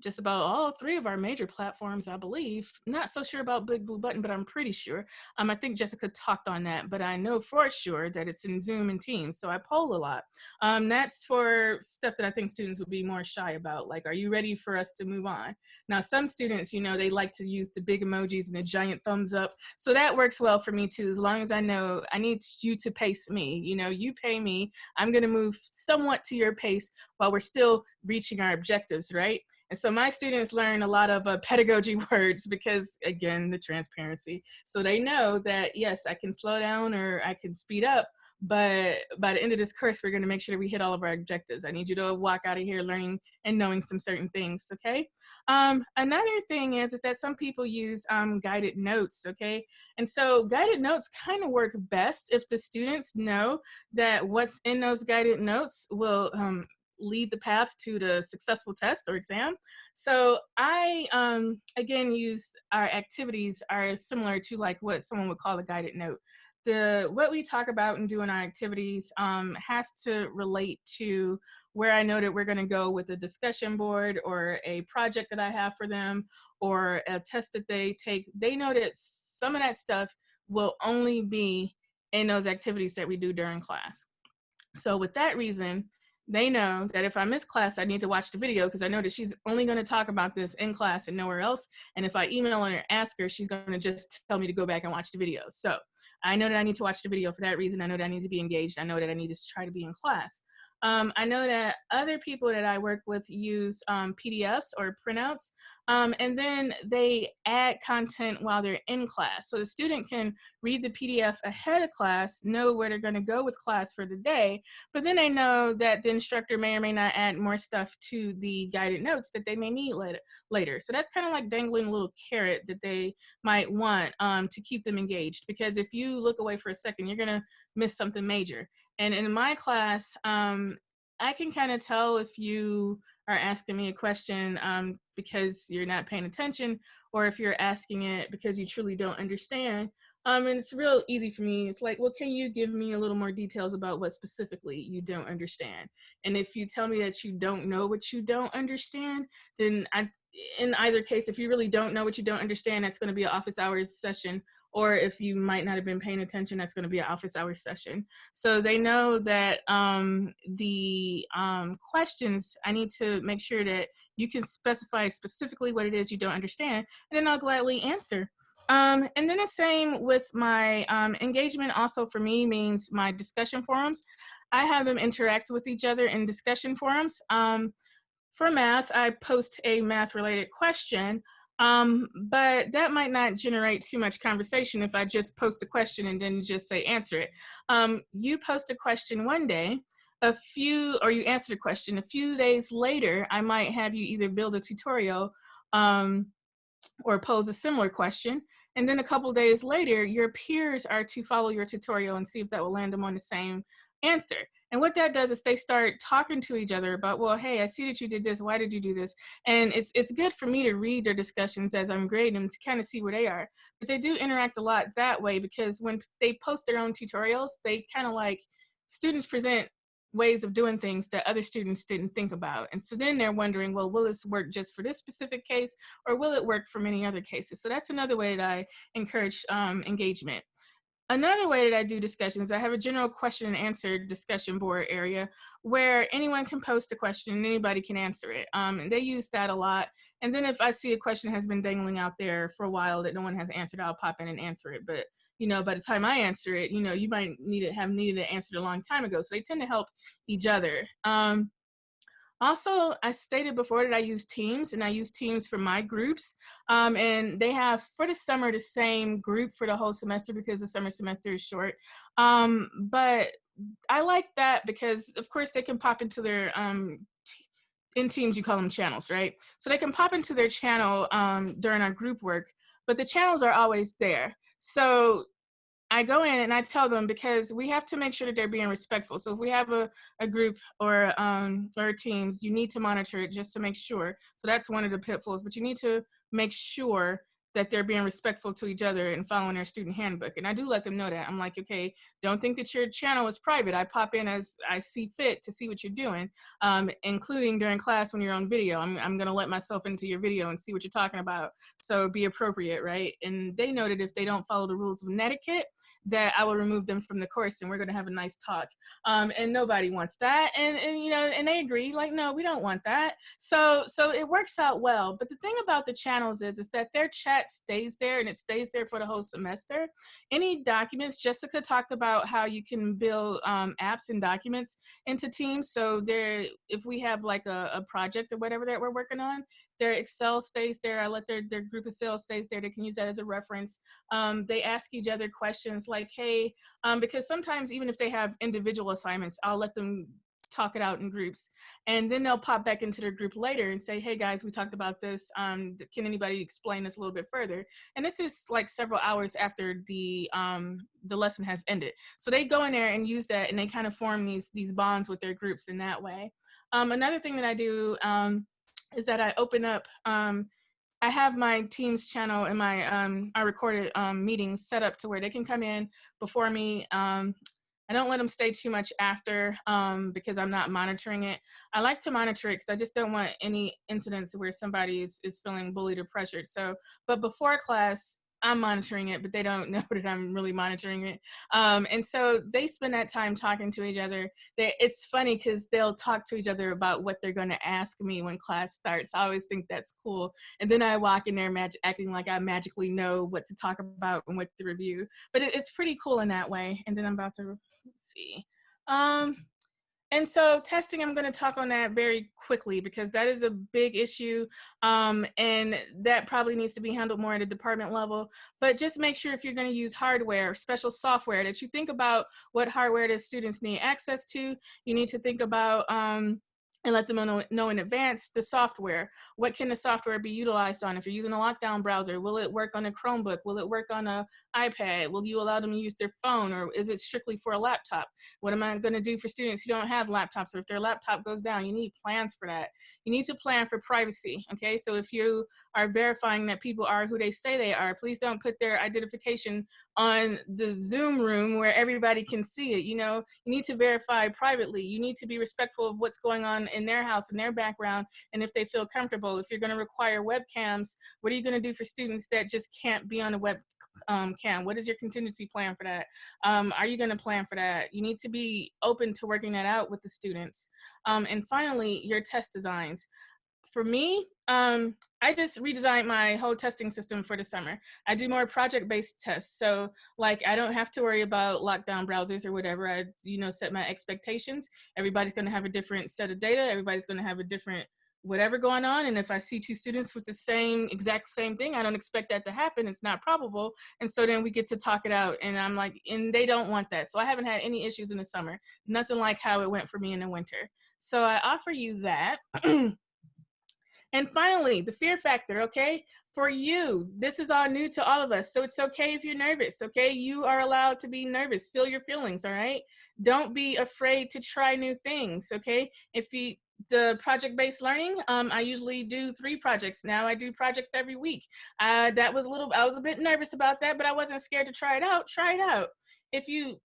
just about all 3 of our major platforms, I believe. Not so sure about Big Blue Button, but I'm pretty sure. I think Jessica talked on that, but I know for sure that it's in Zoom and Teams, so I poll a lot. That's for stuff that I think students would be more shy about, like, are you ready for us to move on? Now, some students, you know, they like to use the big emojis and the giant thumbs up, so that works well for me too, as long as I know I need you to pace me. You know, you pay me, I'm gonna move somewhat to your pace while we're still reaching our objectives, right? And so my students learn a lot of pedagogy words because, again, the transparency. So they know that, yes, I can slow down or I can speed up, but by the end of this course, we're going to make sure that we hit all of our objectives. I need you to walk out of here learning and knowing some certain things, okay? Another thing is that some people use guided notes, okay? And so guided notes kind of work best if the students know that what's in those guided notes will lead the path to the successful test or exam. So I, again, use our activities are similar to like what someone would call a guided note. What we talk about and do in our activities has to relate to where I know that we're going to go with a discussion board or a project that I have for them or a test that they take. They know that some of that stuff will only be in those activities that we do during class. So with that reason, they know that if I miss class, I need to watch the video because I know that she's only going to talk about this in class and nowhere else. And if I email her and ask her, she's going to just tell me to go back and watch the video. So I know that I need to watch the video for that reason. I know that I need to be engaged. I know that I need to try to be in class. I know that other people that I work with use PDFs or printouts, and then they add content while they're in class. So the student can read the PDF ahead of class, know where they're going to go with class for the day, but then they know that the instructor may or may not add more stuff to the guided notes that they may need later. So that's kind of like dangling a little carrot that they might want to keep them engaged, because if you look away for a second, you're going to miss something major. And in my class, I can kind of tell if you are asking me a question because you're not paying attention, or if you're asking it because you truly don't understand. And it's real easy for me. It's like, well, can you give me a little more details about what specifically you don't understand? And if you tell me that you don't know what you don't understand, then in either case, if you really don't know what you don't understand, that's going to be an office hours session. Or if you might not have been paying attention, that's going to be an office hours session. So they know that the questions, I need to make sure that you can specify specifically what it is you don't understand, and then I'll gladly answer. And then the same with my engagement also for me means my discussion forums. I have them interact with each other in discussion forums. For math, I post a math-related question, but that might not generate too much conversation if I just post a question and then just say answer it. You post a question one day, or you answer the question. A few days later, I might have you either build a tutorial or pose a similar question. And then a couple days later, your peers are to follow your tutorial and see if that will land them on the same answer. And what that does is they start talking to each other about, well, hey, I see that you did this. Why did you do this? And it's good for me to read their discussions as I'm grading them to kind of see where they are. But they do interact a lot that way, because when they post their own tutorials, they kind of like, students present ways of doing things that other students didn't think about. And so then they're wondering, well, will this work just for this specific case, or will it work for many other cases? So that's another way that I encourage engagement. Another way that I do discussions, I have a general question and answer discussion board area where anyone can post a question and anybody can answer it. And they use that a lot. And then if I see a question has been dangling out there for a while that no one has answered, I'll pop in and answer it. But you know, by the time I answer it, you know, you might have needed it answered a long time ago. So they tend to help each other. Also, I stated before that I use Teams, and I use Teams for my groups. And they have, for the summer, the same group for the whole semester because the summer semester is short. But I like that because, of course, they can pop into their, in Teams, you call them channels, right? So they can pop into their channel during our group work, but the channels are always there. So I go in and I tell them, because we have to make sure that they're being respectful. So if we have a group or teams, you need to monitor it just to make sure. So that's one of the pitfalls, but you need to make sure that they're being respectful to each other and following their student handbook. And I do let them know that. I'm like, okay, don't think that your channel is private. I pop in as I see fit to see what you're doing, including during class when you're on video. I'm gonna let myself into your video and see what you're talking about. So be appropriate, right? And they know that if they don't follow the rules of etiquette, that I will remove them from the course and we're gonna have a nice talk. And nobody wants that. And you know, and they agree, like, no, we don't want that. So it works out well. But the thing about the channels is that their chat stays there and it stays there for the whole semester. Any documents, Jessica talked about how you can build apps and documents into Teams. So there, if we have like a project or whatever that we're working on, their Excel stays there. I let their group Excel stays there. They can use that as a reference. They ask each other questions like, hey, because sometimes even if they have individual assignments, I'll let them talk it out in groups. And then they'll pop back into their group later and say, hey guys, we talked about this. Can anybody explain this a little bit further? And this is like several hours after the lesson has ended. So they go in there and use that, and they kind of form these bonds with their groups in that way. Another thing that I do is that I open up, I have my Teams channel and my our recorded meetings set up to where they can come in before me. I don't let them stay too much after because I'm not monitoring it. I like to monitor it because I just don't want any incidents where somebody is feeling bullied or pressured. So, but before class, I'm monitoring it, but they don't know that I'm really monitoring it. And so they spend that time talking to each other. It's funny because they'll talk to each other about what they're going to ask me when class starts. I always think that's cool. And then I walk in there acting like I magically know what to talk about and what to review. But it's pretty cool in that way. And then I'm about to, let's see. And so testing, I'm going to talk on that very quickly because that is a big issue, and that probably needs to be handled more at a department level. But just make sure if you're going to use hardware, special software, that you think about what hardware the students need access to. You need to think about and let them know in advance the software. What can the software be utilized on? If you're using a lockdown browser, will it work on a Chromebook? Will it work on an iPad? Will you allow them to use their phone, or is it strictly for a laptop? What am I gonna do for students who don't have laptops, or if their laptop goes down? You need plans for that. You need to plan for privacy, okay? So if you are verifying that people are who they say they are, please don't put their identification on the Zoom room where everybody can see it. You know, you need to verify privately. You need to be respectful of what's going on in their house, in their background, and if they feel comfortable. If you're going to require webcams, what are you going to do for students that just can't be on a web cam? What is your contingency plan for that? Are you going to plan for that? You need to be open to working that out with the students. And finally, your test designs. for me, I just redesigned my whole testing system for the summer. I do more project-based tests. So like, I don't have to worry about lockdown browsers or whatever. I, set my expectations. Everybody's going to have a different set of data. Everybody's going to have a different whatever going on. And if I see 2 students with the exact same thing, I don't expect that to happen. It's not probable. And so then we get to talk it out. And I'm like, and they don't want that. So I haven't had any issues in the summer. Nothing like how it went for me in the winter. So I offer you that. And finally, the fear factor, okay? For you, this is all new to all of us. So it's okay if you're nervous, okay? You are allowed to be nervous. Feel your feelings, all right? Don't be afraid to try new things, okay? The project-based learning, I usually do 3 projects. Now I do projects every week. I was a bit nervous about that, but I wasn't scared to try it out. Try it out.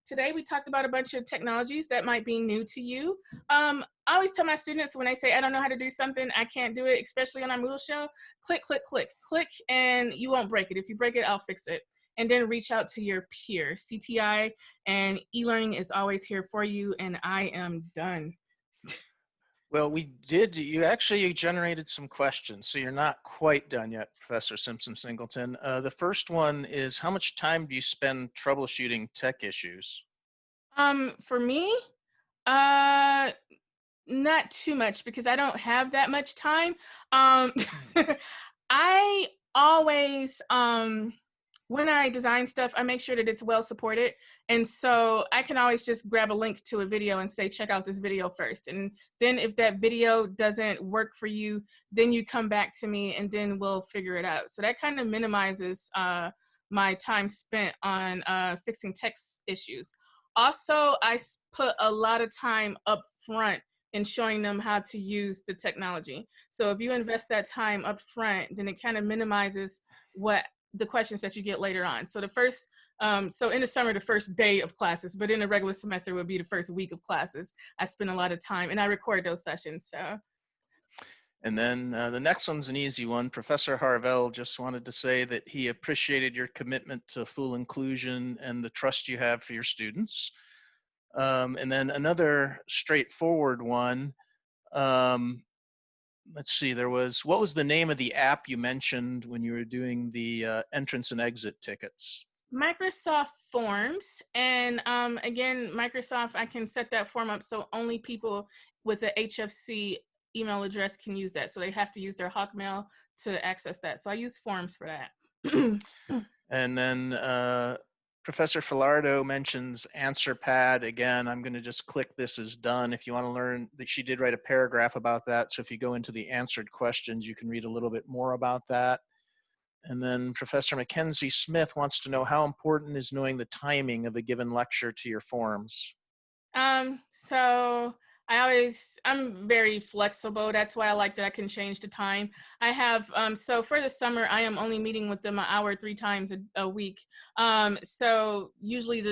Today we talked about a bunch of technologies that might be new to you. I always tell my students when they say, I don't know how to do something, I can't do it, especially on our Moodle show, click, click, click, click, and you won't break it. If you break it, I'll fix it. And then reach out to your peer. CTEI and e-learning is always here for you, and I am done. Well, you generated some questions, so you're not quite done yet, Professor Simpson-Singleton. The first one is, how much time do you spend troubleshooting tech issues? For me, not too much, because I don't have that much time. I always, when I design stuff, I make sure that it's well supported. And so I can always just grab a link to a video and say, check out this video first. And then if that video doesn't work for you, then you come back to me and then we'll figure it out. So that kind of minimizes my time spent on fixing tech issues. Also, I put a lot of time up front in showing them how to use the technology. So if you invest that time up front, then it kind of minimizes the questions that you get later on. So so in the summer, the first day of classes, but in the regular semester would be the first week of classes. I spend a lot of time and I record those sessions, so. And then the next one's an easy one. Professor Harvell just wanted to say that he appreciated your commitment to full inclusion and the trust you have for your students. And then another straightforward one. Let's see, what was the name of the app you mentioned when you were doing the entrance and exit tickets? Microsoft Forms. And again, Microsoft, I can set that form up so only people with an HFC email address can use that. So they have to use their Hawkmail to access that. So I use Forms for that. And then Professor Filardo mentions AnswerPad. Again, I'm going to just click this as done. If you want to learn, she did write a paragraph about that. So if you go into the answered questions, you can read a little bit more about that. And then Professor Mackenzie Smith wants to know, how important is knowing the timing of a given lecture to your forms? So I'm very flexible. That's why I like that I can change the time. I have, so for the summer, I am only meeting with them an hour 3 times a week. So usually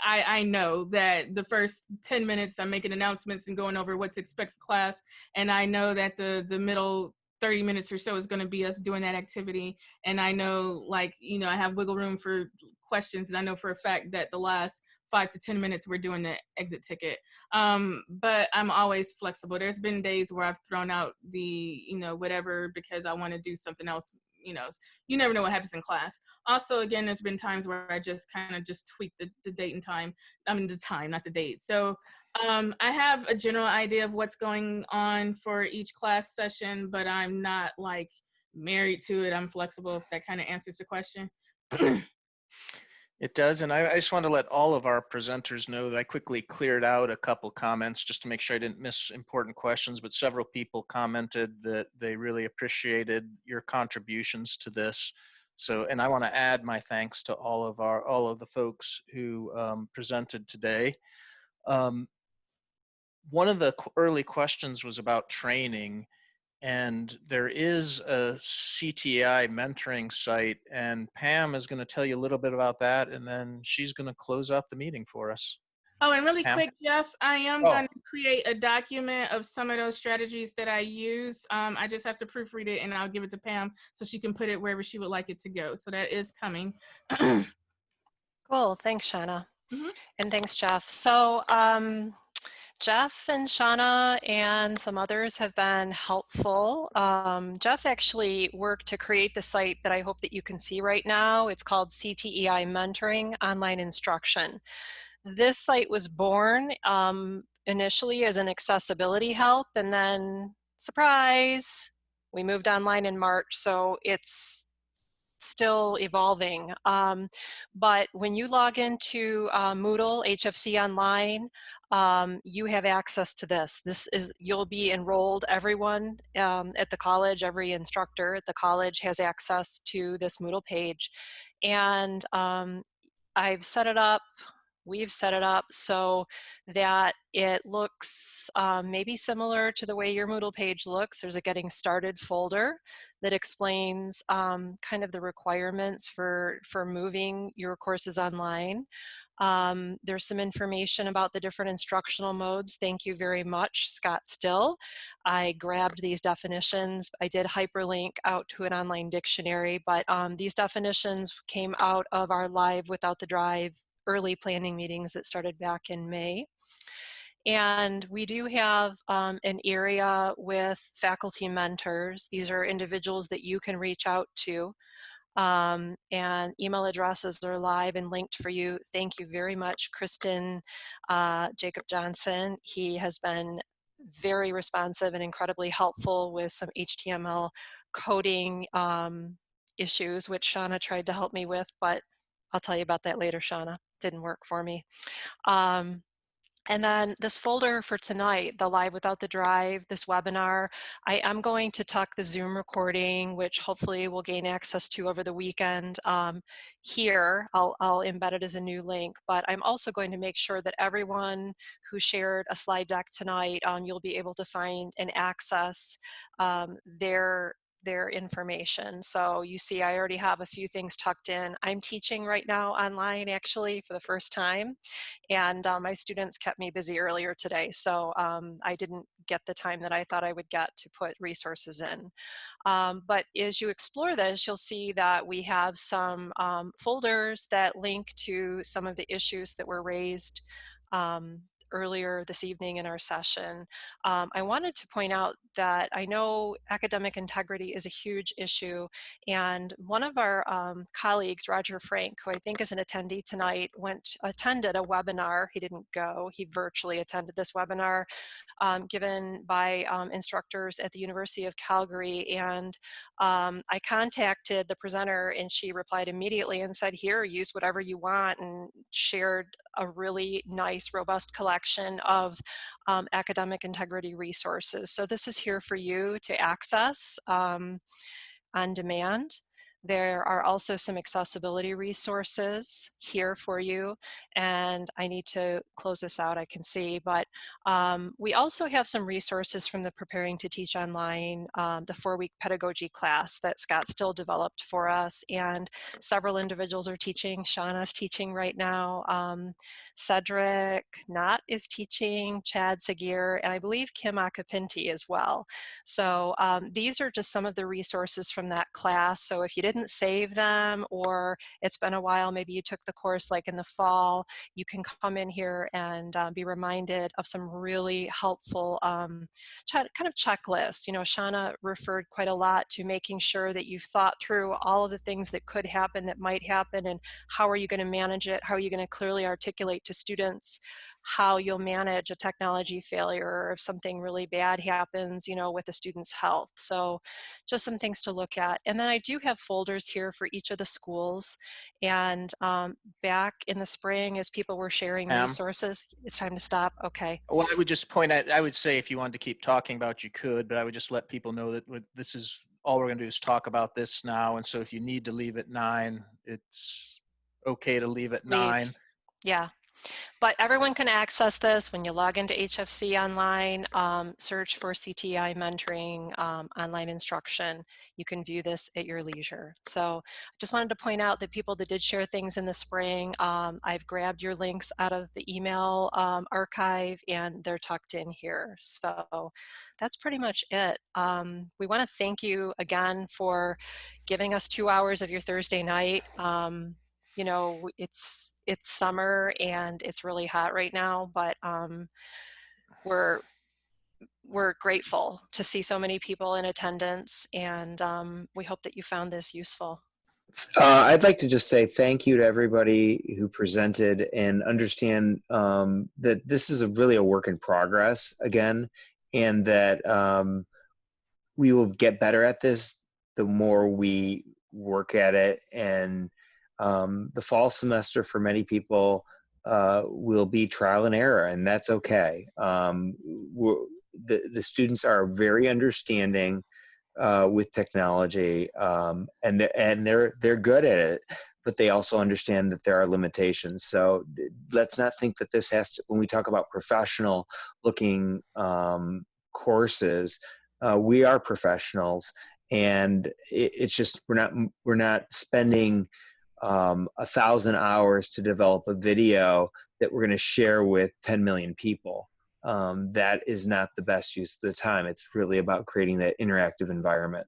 I know that the first 10 minutes I'm making announcements and going over what to expect for class. And I know that the middle 30 minutes or so is going to be us doing that activity. And I know, I have wiggle room for questions. And I know for a fact that the last 5 to 10 minutes we're doing the exit ticket. But I'm always flexible. There's been days where I've thrown out the, whatever, because I want to do something else. You never know what happens in class. Also, again, there's been times where I just kind of just tweak the date and time. The time, not the date. So I have a general idea of what's going on for each class session, but I'm not married to it. I'm flexible, if that kind of answers the question. It does, and I just want to let all of our presenters know that I quickly cleared out a couple comments just to make sure I didn't miss important questions, but several people commented that they really appreciated your contributions to this. So, and I want to add my thanks to all of the folks who presented today. One of the early questions was about training. And there is a CTEI mentoring site, and Pam is going to tell you a little bit about that, and then she's going to close out the meeting for us. Oh, and really Pam? quick, Jeff, I am going to create a document of some of those strategies that I use. I just have to proofread it, and I'll give it to Pam so she can put it wherever she would like it to go. So that is coming. Cool. Thanks, Shanna. And thanks, Jeff. So Jeff and Shanna and some others have been helpful. Jeff actually worked to create the site that I hope that you can see right now. It's called CTEI Mentoring Online Instruction. This site was born initially as an accessibility help, and then, surprise, we moved online in March, so it's still evolving. But when you log into Moodle HFC Online, you have access to this. You'll be enrolled. Everyone at the college, every instructor at the college has access to this Moodle page. And I've set it up, we've set it up so that it looks maybe similar to the way your Moodle page looks. There's a Getting Started folder that explains kind of the requirements for moving your courses online. There's some information about the different instructional modes. Thank you very much, Scott Still. I grabbed these definitions. I did hyperlink out to an online dictionary, but these definitions came out of our Live Without the Drive early planning meetings that started back in May. And we do have an area with faculty mentors. These are individuals that you can reach out to. And email addresses are live and linked for you. Thank you very much, Kristen Jacob Johnson. He has been very responsive and incredibly helpful with some HTML coding issues, which Shanna tried to help me with, but I'll tell you about that later, Shanna. Didn't work for me. And then this folder for tonight, the Live Without the Drive, this webinar, I am going to tuck the Zoom recording, which hopefully we'll gain access to over the weekend here. I'll embed it as a new link, but I'm also going to make sure that everyone who shared a slide deck tonight, you'll be able to find and access their information. So you see, I already have a few things tucked in. I'm teaching right now online actually for the first time, and my students kept me busy earlier today, so I didn't get the time that I thought I would get to put resources in. But as you explore this, you'll see that we have some folders that link to some of the issues that were raised earlier this evening in our session. I wanted to point out that I know academic integrity is a huge issue, and one of our colleagues, Roger Frank, who I think is an attendee tonight, attended a webinar. He didn't go, he virtually attended this webinar given by instructors at the University of Calgary, and I contacted the presenter and she replied immediately and said, here, use whatever you want, and shared a really nice, robust collection of academic integrity resources. So this is here for you to access on demand. There are also some accessibility resources here for you, and I need to close this out, I can see, but we also have some resources from the Preparing to Teach Online, the 4-week pedagogy class that Scott Still developed for us, and several individuals are teaching. Shauna's teaching right now. Cedric Knott is teaching, Chad Sagir, and I believe Kim Akapinti as well. So these are just some of the resources from that class. So if you didn't save them, or it's been a while, maybe you took the course like in the fall, you can come in here and be reminded of some really helpful kind of checklists. You know, Shanna referred quite a lot to making sure that you've thought through all of the things that could happen, that might happen, and how are you going to manage it? How are you going to clearly articulate to students how you'll manage a technology failure, or if something really bad happens, you know, with the student's health. So just some things to look at. And then I do have folders here for each of the schools. And back in the spring, as people were sharing resources, it's time to stop. Okay. Well, I would just point out, I would say if you wanted to keep talking about, you could, but I would just let people know that this is all we're going to do is talk about this now. And so if you need to leave at 9, it's okay to leave at 9. Yeah. But everyone can access this when you log into HFC online, search for CTEI mentoring, online instruction. You can view this at your leisure. So I just wanted to point out that people that did share things in the spring, I've grabbed your links out of the email archive, and they're tucked in here. So that's pretty much it. We want to thank you again for giving us 2 hours of your Thursday night. You know, it's summer and it's really hot right now, but we're grateful to see so many people in attendance, and we hope that you found this useful. I'd like to just say thank you to everybody who presented, and understand that this is really a work in progress again, and that we will get better at this the more we work at it. And the fall semester for many people will be trial and error, and that's okay. The students are very understanding with technology, and they're good at it, but they also understand that there are limitations. So let's not think that this has to, when we talk about professional looking courses, we are professionals, and it's just we're not spending 1,000 hours to develop a video that we're going to share with 10 million people. That is not the best use of the time. It's really about creating that interactive environment.